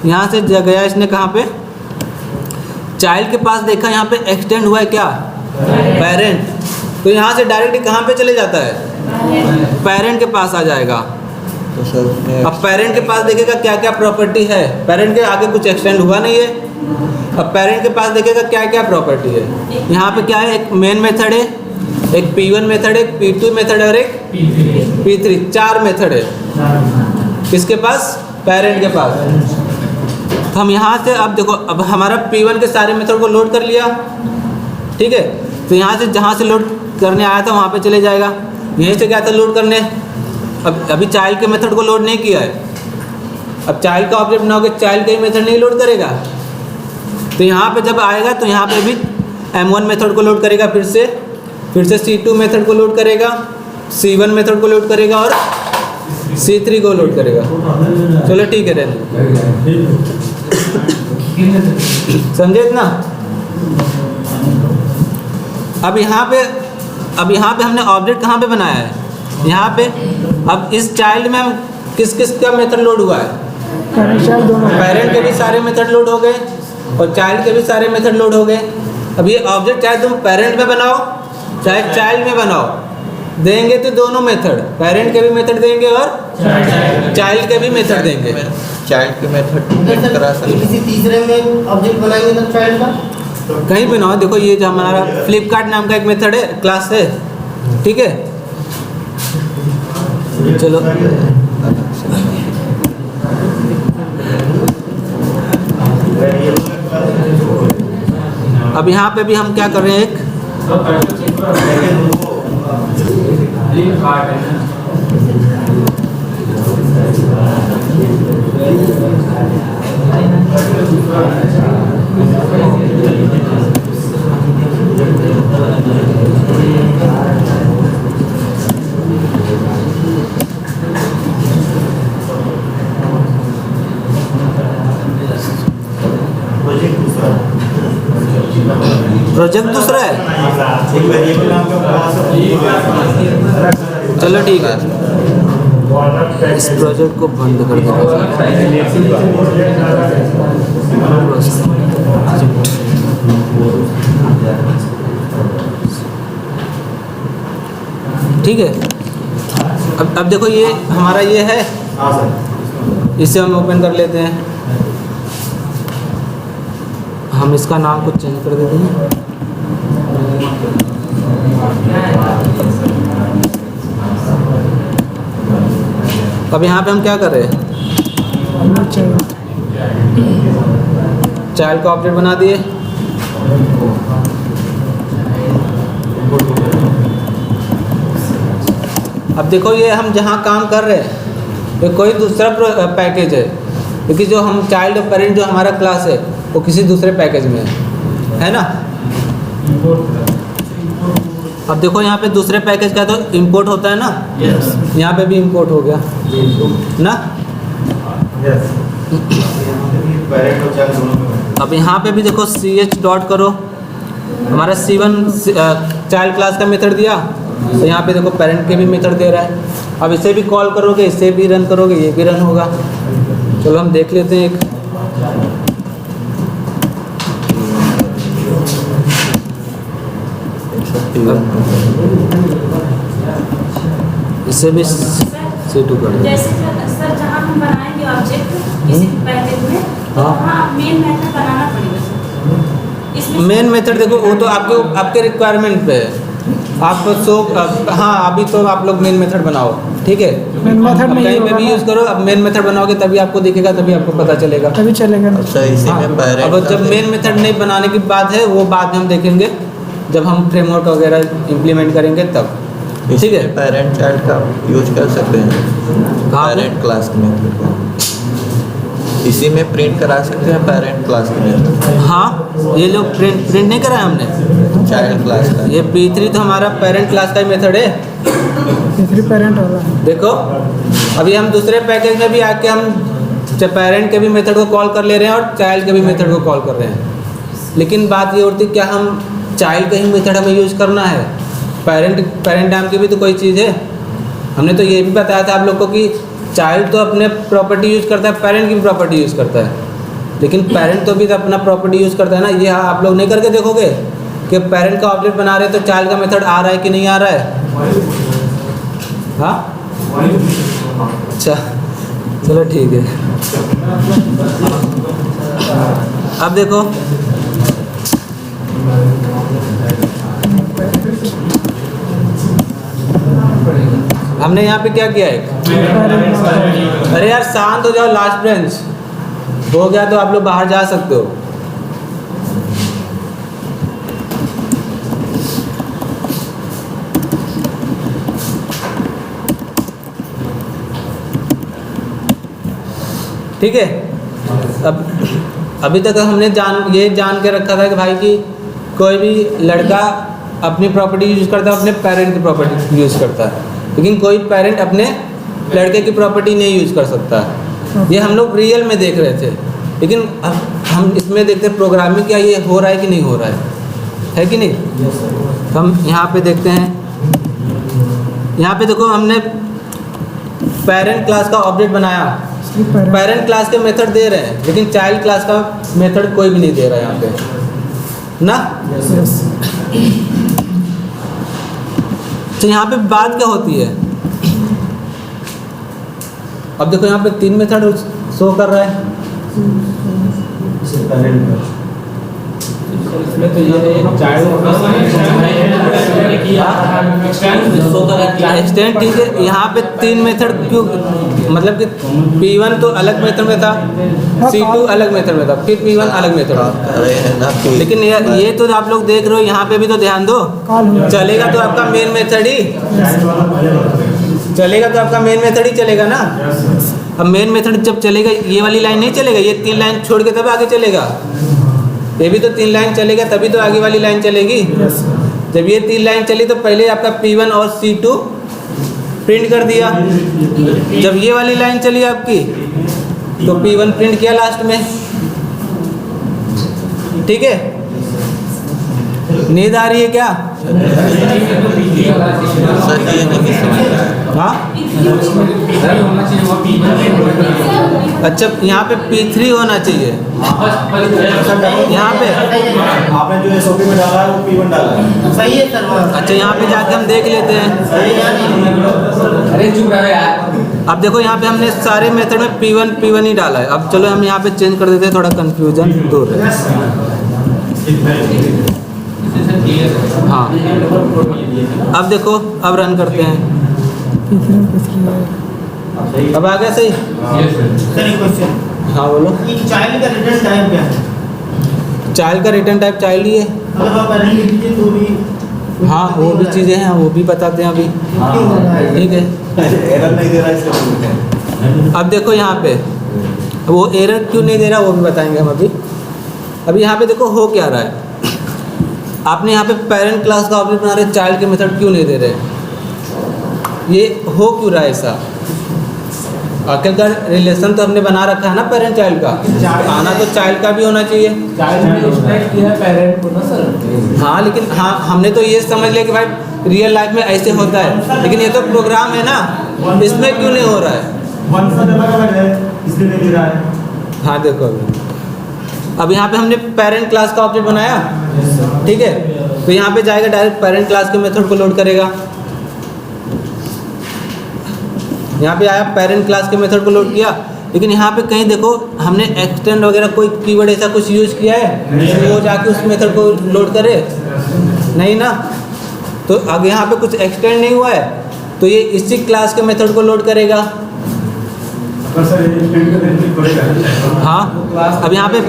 यहाँ से गया इसने कहाँ पे, चाइल्ड के पास, देखा यहाँ पे एक्सटेंड हुआ है क्या, पेरेंट, तो यहाँ से डायरेक्ट कहाँ पे चले जाता है, पेरेंट के पास आ जाएगा। तो सर अब पेरेंट के पास देखेगा क्या क्या प्रॉपर्टी है, पेरेंट के आगे कुछ एक्सटेंड हुआ नहीं है। अब पेरेंट के पास देखेगा क्या क्या प्रॉपर्टी है, यहाँ पे क्या है, एक मेन मेथड है, एक P1 मेथड है, एक P2 मेथड है और एक P3, 4 मेथड है किसके पास, पेरेंट के पास। तो हम यहाँ से अब देखो, अब हमारा P1 के सारे मेथड को लोड कर लिया, ठीक है। तो यहाँ से जहाँ से लोड करने आया था वहाँ पे चले जाएगा, यहीं से गया था लोड करने। अब अभी चाइल्ड के मेथड को लोड नहीं किया है, अब चाइल्ड का ऑब्जेक्ट बनाओगे, चाइल्ड का ही मेथड नहीं लोड करेगा, तो यहाँ पे जब आएगा तो यहाँ पे भी M1 मेथड को लोड करेगा, फिर से C2 मेथड को लोड करेगा, C1 मेथड को लोड करेगा और C3 को लोड करेगा। चलो ठीक है, रहने समझे इतना। अब यहाँ पे हमने ऑब्जेक्ट कहाँ पे बनाया है, यहाँ पे। अब इस चाइल्ड में हम किस का मेथड लोड हुआ है, पेरेंट के भी सारे मेथड लोड हो गए और चाइल्ड के भी सारे मेथड लोड हो गए। अब ये ऑब्जेक्ट चाहे तुम पेरेंट में बनाओ चाहे चाइल्ड में बनाओ, देंगे तो दोनों मेथड, पेरेंट के भी मेथड देंगे और चाइल्ड के भी मेथड देंगे। चाइल्ड के मेथड करा सकते हैं। किसी तीसरे में ऑब्जेक्ट बनाएंगे तो चाइल्ड का कहीं भी ना हो। देखो ये जो हमारा फ्लिपकार्ट नाम का एक मेथड है, क्लास है, ठीक है। चलो अब यहाँ पे भी हम क्या कर रहे हैं, एक प्रोजेक्ट दूसरा है, चलो ठीक है, इस प्रोजेक्ट को बंद कर दो। ठीक है, अब देखो ये हमारा ये है, इसे हम ओपन कर लेते हैं। हम इसका नाम कुछ चेंज कर देते हैं। अब यहाँ पे हम क्या कर रहे हैं, चाइल्ड का ऑब्जेक्ट बना दिए। अब देखो ये हम जहाँ काम कर रहे हैं ये कोई दूसरा पैकेज है, क्योंकि जो हम चाइल्ड और पेरेंट जो हमारा क्लास है वो किसी दूसरे पैकेज में है ना। अब देखो यहाँ पे दूसरे पैकेज का तो इंपोर्ट होता है ना, यहाँ पे भी इंपोर्ट हो गया ना। अब यहाँ पे भी देखो ch डॉट करो, हमारा C1 चाइल्ड क्लास का मेथड दिया, तो यहाँ पे देखो पेरेंट के भी मेथड दे रहा है। अब इसे भी कॉल करोगे, इसे भी रन करोगे, ये भी रन होगा। चलो हम देख लेते हैं एक। इसे भी C2 कर दो। जैसे सर जहाँ हम बनाएंगे ऑब्जेक्ट किसी पैकेज में, तो हाँ। वहाँ मेन मेथड बनाना पड़ेगा सर। इसमें मेन मेथड देखो वो तो आपके रिक्वायरमेंट पे है। आप हाँ अभी तो आप लोग मेन मेथड बनाओ, ठीक है। मेन मेथड अब नहीं कहीं पे होगा भी ना। यूज़ करो, अब मेन मेथड बनाओगे तभी आपको दिखेगा, तभी आपको पता चलेगा। तभी चलेगा ना। अच्छा इसी हाँ, में पेरेंट अब जब मेन मेथड नहीं बनाने की बात है वो बाद में हम देखेंगे जब हम फ्रेमवर्क वगैरह इम्प्लीमेंट करेंगे तब, ठीक है। पेरेंट चाइल्ड का यूज कर सकते हैं, कहाँ पे? पेरेंट क्लास के मेथड इसी में प्रिंट करा सकते हैं पेरेंट क्लास के मेथड, हाँ ये लोग प्रिंट नहीं कराया हमने, चाइल्ड क्लास का। ये P3 तो हमारा पेरेंट क्लास का ही मेथड है। तीसरी पेरेंट वाला है। देखो अभी हम दूसरे पैकेज में भी आके हम पेरेंट के भी मेथड को कॉल कर ले रहे हैं और चाइल्ड के भी मेथड को कॉल कर रहे हैं, लेकिन बात ये होती है क्या हम चाइल्ड का ही मेथड हमें यूज़ करना है, पेरेंट नाम की भी तो कोई चीज़ है। हमने तो ये भी बताया था आप लोग को कि चाइल्ड तो अपने प्रॉपर्टी यूज़ करता है, पेरेंट की प्रॉपर्टी यूज़ करता है, लेकिन पेरेंट तो भी तो अपना प्रॉपर्टी यूज़ करता है ना। ये आप लोग नहीं करके देखोगे कि पेरेंट का ऑब्जेक्ट बना रहे हैं तो चाइल्ड का मेथड आ रहा है कि नहीं आ रहा है। हाँ अच्छा चलो ठीक है। अब देखो हमने यहाँ पे क्या किया है, अरे यार शांत हो जाओ, लास्ट ब्रांच हो गया तो आप लोग बाहर जा सकते हो। ठीक है। अब अभी तक हमने ये जान के रखा था कि भाई कि कोई भी लड़का अपनी प्रॉपर्टी यूज़ करता है, अपने पेरेंट की प्रॉपर्टी यूज़ करता है, लेकिन कोई पेरेंट अपने लड़के की प्रॉपर्टी नहीं यूज़ कर सकता है। ये हम लोग रियल में देख रहे थे, लेकिन अब हम इसमें देखते हैं प्रोग्रामिंग क्या ये हो रहा है कि नहीं हो रहा है कि नहीं। हम यहाँ पे देखते हैं, यहाँ पे देखो हमने पेरेंट क्लास का ऑब्जेक्ट बनाया, पेरेंट क्लास के मेथड दे रहे हैं, लेकिन चाइल्ड क्लास का मेथड कोई भी नहीं दे रहा है यहाँ पे ना। तो यहाँ पे बात क्या होती है, अब देखो यहाँ पे 3 मेथड शो कर रहा है। इसमें तो ये एक्सटेंड ठीक है, यहाँ पे 3 मेथड क्यों, मतलब कि P1 तो अलग मेथड में था, C2 अलग मेथड में था, फिर P1 अलग मेथड में था। रहे हैं ना कि लेकिन ये तो आप लोग देख रहे हो, यहाँ पे भी तो ध्यान दो, चलेगा तो आपका मेन मेथड ही चलेगा, तो आपका मेन मेथड ही चलेगा ना। अब मेन मेथड जब चलेगा ये वाली लाइन नहीं चलेगा, ये 3 लाइन छोड़ के तब आगे चलेगा। ये भी तो 3 लाइन चलेगा तभी तो आगे वाली लाइन चलेगी। जब ये 3 लाइन चली तो पहले आपका P1 और C2 प्रिंट कर दिया। जब ये वाली लाइन चली आपकी तो P1 प्रिंट किया लास्ट में। ठीक है, नींद आ रही है क्या? सर ये नहीं समझ रहा। हाँ होना चाहिए वो P1 अच्छा, यहाँ पे P3 होना चाहिए। यहाँ पे आपने जो एसओपी में डाला है वो P1 डाला है। सही है सर वहाँ। अच्छा, यहाँ पे जाके हम देख लेते हैं। अरे चुप रहो यार। अब देखो यहाँ पे हमने सारे मेथड में P1 ही डाला है। अब चलो हम यहाँ पे चेंज कर देते हैं, थोड़ा कंफ्यूजन दूर है। हाँ, अब देखो, अब रन करते हैं। अब आ गया सही? सर एक क्वेश्चन, हाँ बोलो। ये चाइल्ड का रिटर्न टाइम क्या है? चाइल्ड का रिटर्न टाइप चाइल्ड ही है। अगर आप पेरेंट लिख दीजिए तो भी हाँ, वो भी चीज़ें हैं, वो भी बताते हैं अभी। क्यों हो रहा है? ठीक है, एरर नहीं दे रहा है इसका। अब देखो यहाँ पे वो एरर क्यों नहीं दे रहा वो भी बताएंगे हम अभी। अभी यहाँ पे देखो हो क्या रहा है। आपने यहाँ पे पेरेंट क्लास का ऑब्जेक्ट बना रहे, चाइल्ड के मेथड क्यों नहीं दे रहे? ये हो क्यों रहा है ऐसा? आखिरकार रिलेशन तो हमने बना रखा है ना पेरेंट चाइल्ड का, आना तो चाइल्ड का भी होना चाहिए। हाँ, लेकिन हाँ हमने तो ये समझ लिया कि भाई रियल लाइफ में ऐसे होता है, लेकिन ये तो प्रोग्राम है ना, इसमें क्यों नहीं हो रहा है? इसलिए नहीं दे रहा है। हाँ देखो, अब यहाँ पे हमने पेरेंट क्लास का ऑब्जेक्ट बनाया। ठीक है, तो यहाँ पे जाएगा डायरेक्ट पेरेंट क्लास के मेथड को लोड करेगा। यहाँ पे आया पेरेंट क्लास के मेथड को लोड किया, लेकिन यहाँ पे कहीं देखो हमने एक्सटेंड वगैरह कोई कीवर्ड ऐसा कुछ यूज़ किया है वो जाके उस मेथड को लोड करे? नहीं ना। तो अब यहाँ पे कुछ एक्सटेंड नहीं हुआ है तो ये इसी क्लास के मेथड को लोड करेगा। हाँ, अब यहाँ पे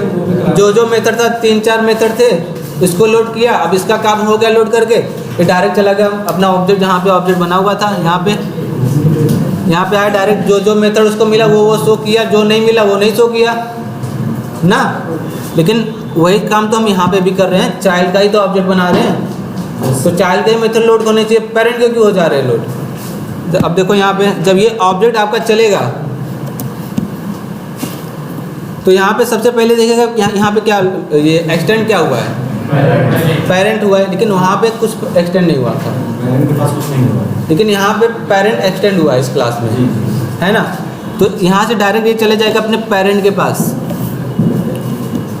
जो मेथड था 3-4 मेथड थे, इसको लोड किया। अब इसका काम हो गया लोड करके, ये डायरेक्ट चला गया अपना ऑब्जेक्ट जहाँ पे ऑब्जेक्ट बना हुआ था। यहाँ पे आया डायरेक्ट, जो मेथड उसको मिला वो शो किया, जो नहीं मिला वो नहीं शो किया ना। लेकिन वही काम तो हम यहाँ पे भी कर रहे हैं, चाइल्ड का ही तो ऑब्जेक्ट बना रहे हैं, तो चाइल्ड के मेथड लोड होने चाहिए, पेरेंट के क्यों हो जा रहे हैं लोड? अब देखो यहाँ पे जब ये ऑब्जेक्ट आपका चलेगा तो यहाँ पे सबसे पहले देखिएगा यहाँ पे क्या ये एक्सटेंड क्या हुआ है? पेरेंट हुआ है, लेकिन वहाँ पे कुछ एक्सटेंड नहीं हुआ था। लेकिन यहाँ पे पेरेंट एक्सटेंड हुआ है इस क्लास में, है ना। तो यहाँ से डायरेक्ट ये चले जाएगा अपने पेरेंट के पास।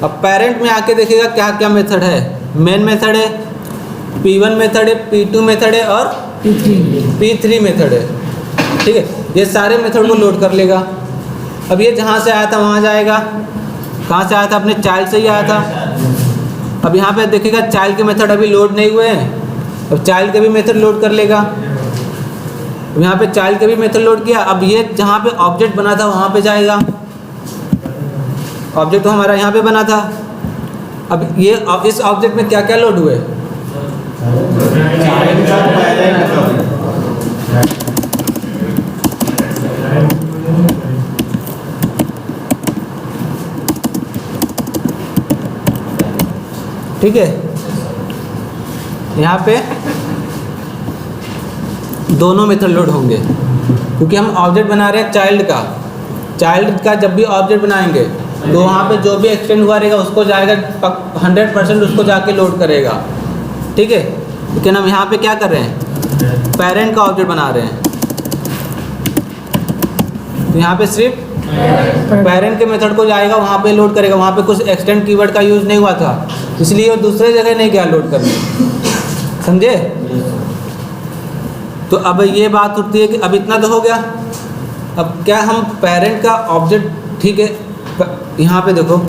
अब पेरेंट में आके देखिएगा क्या क्या मेथड है। मेन मेथड है, P1 मेथड है, P2 मेथड है और P3 मेथड है। ठीक है, ये सारे मेथड को लोड कर लेगा। अब ये जहाँ से आया था वहाँ जाएगा। कहाँ से आया था? अपने चाइल्ड से ही आया था। अब यहाँ पे देखिएगा चाइल्ड के मेथड अभी लोड नहीं हुए हैं, अब चाइल्ड के भी मेथड लोड कर लेगा। अब यहाँ पे चाइल्ड के भी मेथड लोड किया। अब ये जहाँ पे ऑब्जेक्ट बना था वहाँ पे जाएगा। ऑब्जेक्ट तो हमारा यहाँ पे बना था। अब ये इस ऑब्जेक्ट में क्या क्या लोड हुए? ठीक है, यहाँ पे दोनों मेथड लोड होंगे क्योंकि हम ऑब्जेक्ट बना रहे हैं चाइल्ड का। चाइल्ड का जब भी ऑब्जेक्ट बनाएंगे तो वहाँ पे जो भी एक्सटेंड हुआ रहेगा उसको जाएगा 100% उसको जाके लोड करेगा। ठीक है, लेकिन हम यहाँ पे क्या कर रहे हैं? पेरेंट का ऑब्जेक्ट बना रहे हैं, तो यहाँ पे सिर्फ पेरेंट के मेथड को जाएगा, वहाँ पे लोड करेगा। वहाँ पे कुछ एक्सटेंड कीवर्ड का यूज़ नहीं हुआ था, इसलिए वो दूसरे जगह नहीं गया लोड करने। समझे? तो अब ये बात उठती है कि अब इतना तो हो गया। अब क्या हम पेरेंट का ऑब्जेक्ट, ठीक है, यहाँ पे देखो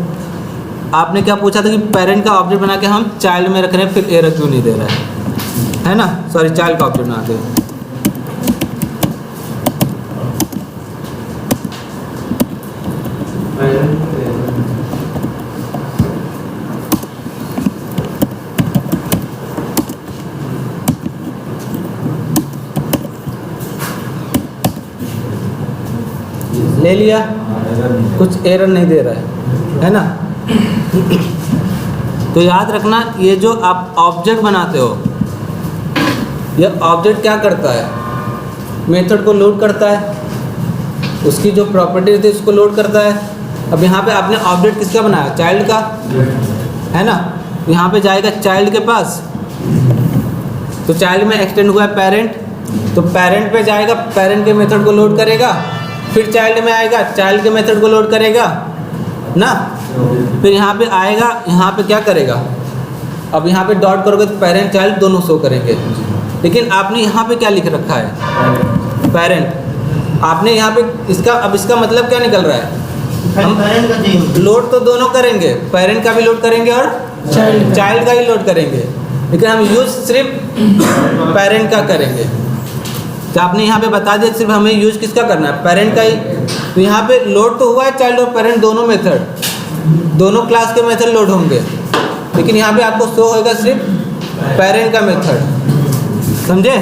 आपने क्या पूछा था कि पेरेंट का ऑब्जेक्ट बना के हम चाइल्ड में रख रहे हैं, फिर एरर क्यों नहीं दे रहा है ना? सॉरी, चाइल्ड का ऑब्जेक्ट बना के। ले लिया, कुछ एरर नहीं दे रहा है ना। तो याद रखना, ये जो आप ऑब्जेक्ट बनाते हो, ये ऑब्जेक्ट क्या करता है, मेथड को लोड करता है, उसकी जो प्रॉपर्टी थी उसको लोड करता है। अब यहाँ पे आपने ऑब्जेक्ट किसका बनाया, चाइल्ड का, है ना। यहाँ पे जाएगा चाइल्ड के पास, तो चाइल्ड में एक्सटेंड हुआ है पेरेंट, तो पेरेंट पे जाएगा, पेरेंट के मेथड को लोड करेगा, फिर चाइल्ड में आएगा, चाइल्ड के मेथड को लोड करेगा ना, फिर यहाँ पे आएगा, यहाँ पे क्या करेगा, अब यहाँ पे डॉट करोगे तो पेरेंट चाइल्ड दोनों शो करेंगे। लेकिन आपने यहाँ पे क्या लिख रखा है, पेरेंट, आपने यहाँ पे इसका, अब इसका मतलब क्या निकल रहा है, हम पेरेंट का चाहिए। लोड तो दोनों करेंगे, पेरेंट का भी लोड करेंगे और चाइल्ड का ही लोड करेंगे, लेकिन हम यूज सिर्फ पेरेंट का करेंगे। तो आपने यहाँ पे बता दिया सिर्फ हमें यूज किसका करना है, पेरेंट का ही। तो यहाँ पे लोड तो हुआ है चाइल्ड और पेरेंट दोनों मेथड, दोनों क्लास के मेथड लोड होंगे, लेकिन यहाँ पे आपको शो होगा सिर्फ पेरेंट का मेथड, समझे।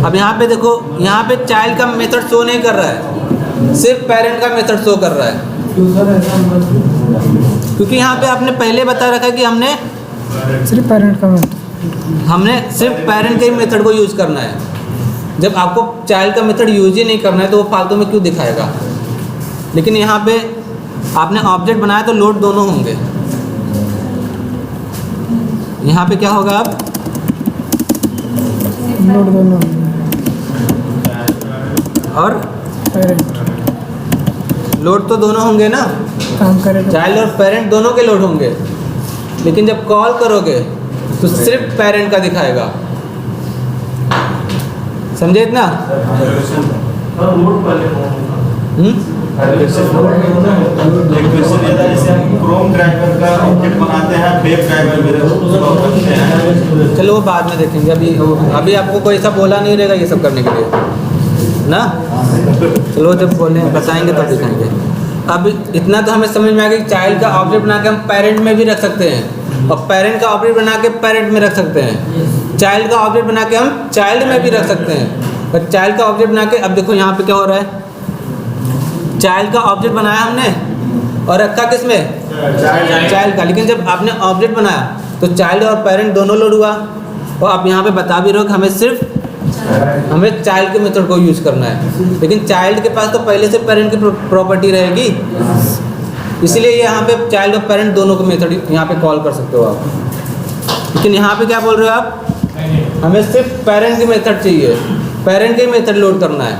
अब यहाँ पे देखो, यहाँ पे चाइल्ड का मेथड शो नहीं कर रहा है, सिर्फ पेरेंट का मेथड शो कर रहा है, क्योंकि यहाँ पे आपने पहले बता रखा है कि सिर्फ पेरेंट का मेथड, हमने सिर्फ पेरेंट के ही मेथड को यूज़ करना है। जब आपको चाइल्ड का मेथड यूज ही नहीं करना है तो वो फालतू में क्यों दिखाएगा। लेकिन यहाँ पे आपने ऑब्जेक्ट बनाया तो लोड दोनों होंगे। यहाँ पे क्या होगा, अब लोड दोनों और पेरेंट लोड तो दोनों होंगे ना, काम करेगा। चाइल्ड और पेरेंट दोनों के लोड होंगे, लेकिन जब कॉल करोगे तो सिर्फ पेरेंट का दिखाएगा, समझे इतना। एक क्वेश्चन ये था, जैसे हम क्रोम ड्राइवर का ऑब्जेक्ट बनाते हैं, वेब ड्राइवर में उसको करते हैं। चलो वो बाद में देखेंगे, अभी आपको कोई ऐसा बोला नहीं रहेगा ये सब करने के लिए ना। चलो जब बोले बताएंगे तब दिखाएंगे। अब इतना तो हमें समझ में आ गया कि चाइल्ड का ऑब्जेक्ट बना के हम पेरेंट में भी रख सकते हैं, और पेरेंट का ऑब्जेक्ट बना के पेरेंट में रख सकते हैं, चाइल्ड का ऑब्जेक्ट बना के हम चाइल्ड में भी रख सकते हैं। और चाइल्ड का ऑब्जेक्ट बना के, अब देखो यहाँ पे क्या हो रहा है, चाइल्ड का ऑब्जेक्ट बनाया हमने और रखा किस में, चाइल्ड का। लेकिन जब आपने ऑब्जेक्ट बनाया तो चाइल्ड और पेरेंट दोनों लोड हुआ, और आप यहाँ पे बता भी रहे हो कि हमें चाइल्ड के मेथड को यूज़ करना है, लेकिन चाइल्ड के पास तो पहले से पेरेंट की प्रॉपर्टी रहेगी, इसलिए यहाँ पे चाइल्ड और पेरेंट दोनों को मेथड यहाँ पे कॉल कर सकते हो आप। लेकिन यहाँ पे क्या बोल रहे हो आप, हमें सिर्फ पेरेंट की मेथड चाहिए, पेरेंट के मेथड लोड करना है।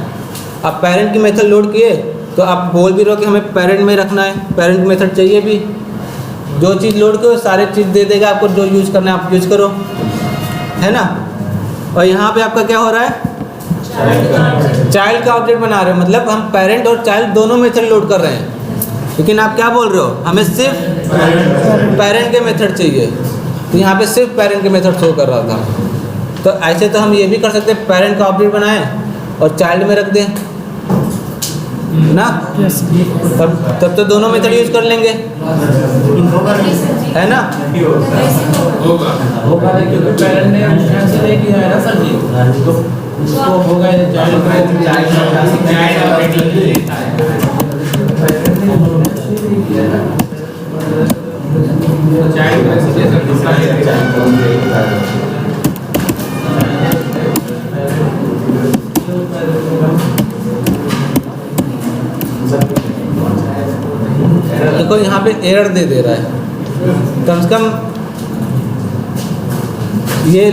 आप पेरेंट की मेथड लोड किए तो आप बोल भी रहो कि हमें पेरेंट में रखना है, पेरेंट मेथड चाहिए भी। जो चीज़ लोड करो सारे चीज़ दे देगा आपको, जो यूज़ करना है आप यूज़ करो, है ना। और यहाँ पे आपका क्या हो रहा है, चाइल्ड का ऑब्जेक्ट बना रहे हो, मतलब हम पेरेंट और चाइल्ड दोनों मेथड लोड कर रहे हैं, लेकिन आप क्या बोल रहे हो, हमें सिर्फ पेरेंट के मेथड चाहिए। तो यहाँ पे सिर्फ पेरेंट के मेथड शो कर रहा था। तो ऐसे तो हम ये भी कर सकते हैं, पेरेंट का ऑब्जेक्ट बनाएं और चाइल्ड में रख दें ना, तब तो दोनों मेथड यूज कर लेंगे, है ना। होगा क्योंकि पेरेंट ने आंसर नहीं किया है ना सर जी, तो उसको होगा चाइल्ड देखो यहाँ पे एरर दे रहा है, कम से कम ये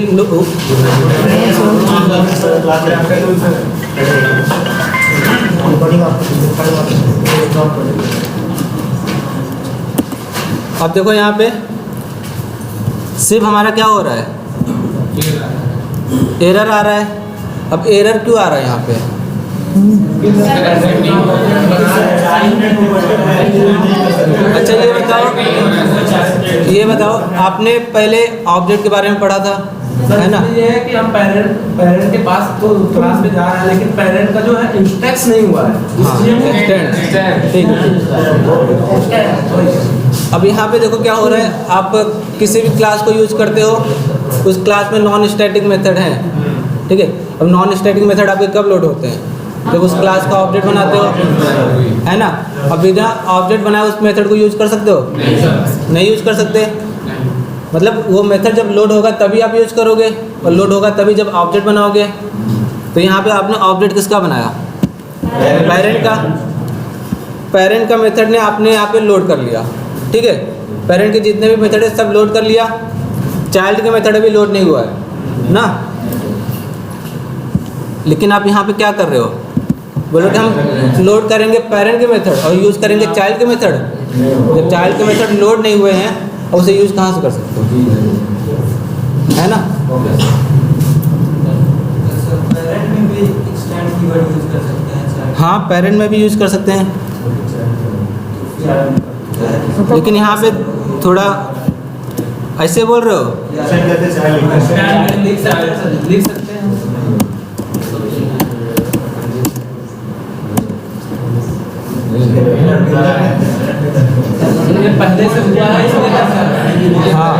अब देखो यहाँ पे सिर्फ हमारा क्या हो रहा है, एरर आ रहा है। अब एरर क्यों आ रहा है यहाँ पे, अच्छा ये बताओ आपने पहले ऑब्जेक्ट के बारे में पढ़ा था, है ना। ये है कि हम पेरेंट के पास तो क्लास में जा रहे हैं, लेकिन पेरेंट का जो है इंस्टेंस नहीं हुआ है, इसलिए वो ठीक है। अब यहाँ पे देखो क्या हो रहा है, आप किसी भी क्लास को यूज करते हो, उस क्लास में नॉन स्टैटिक मेथड है, ठीक है। अब नॉन स्टैटिक मेथड आपके कब लोड होते हैं? जब उस क्लास का ऑब्जेक्ट बनाते हो, है ना। अब बिना ऑब्जेक्ट बनाए उस मेथड को यूज़ कर सकते हो? नहीं यूज़ कर सकते। मतलब वो मेथड जब लोड होगा तभी आप यूज़ करोगे, और लोड होगा तभी जब ऑब्जेक्ट बनाओगे। तो यहाँ पे आपने ऑब्जेक्ट किसका बनाया? पेरेंट का। पेरेंट का मेथड ने आपने यहाँ पे लोड कर लिया, ठीक है। पेरेंट के जितने भी मेथड है सब लोड कर लिया। चाइल्ड का मेथड अभी लोड नहीं हुआ है ना। लेकिन आप यहाँ पे क्या कर रहे हो? बोलो कि हम लोड करेंगे पेरेंट के मेथड और यूज़ करेंगे चाइल्ड के मेथड। जब चाइल्ड के मेथड लोड नहीं हुए हैं और उसे यूज़ कहाँ से कर सकते हो, है ना। हाँ, पेरेंट में भी यूज़ कर सकते हैं, लेकिन यहाँ पे थोड़ा ऐसे बोल रहे हो। लिख सकते हैं। ये पहले से हुआ है इसलिए। हाँ,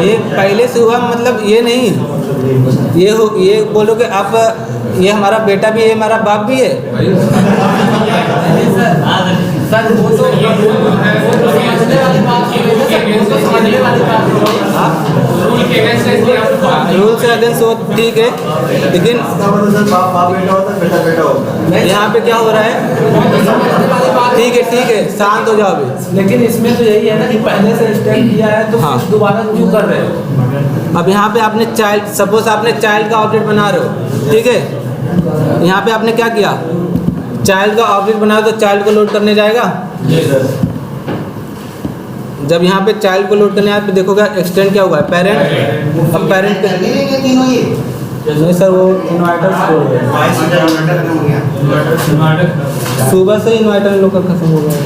ये पहले से हुआ मतलब ये नहीं, ये बोलो कि आप ये हमारा बेटा भी है, हमारा बाप भी है। सर वो तो समझने वाली बात है, वो तो समझने वाली बात है। रूल से अगेंस्ट हो, ठीक है, लेकिन बाप बेटा होता है, बेटा बेटा होता है। यहाँ पे क्या हो रहा है? ठीक है, शांत हो जाओ अभी। लेकिन इसमें तो यही है ना कि पहले से स्टैक किया है तो हाँ। फिर दोबारा क्यों कर रहे हो? अब यहाँ पे आपने चाइल्ड, सपोज आपने चाइल्ड का ऑब्जेक्ट बना रहे हो, ठीक है। यहाँ पे आपने क्या किया? चाइल्ड का ऑब्जेक्ट बनाया तो चाइल्ड को लोड करने जाएगा। जब यहाँ पे चाइल्ड को लोड करने आए तो देखोगे एक्सटेंड क्या हुआ है? पेरेंट। अब पेरेंट नहीं सर, वो इन्वर्टर सुबह से इन्वर्टर लोग का खत्म हो गया।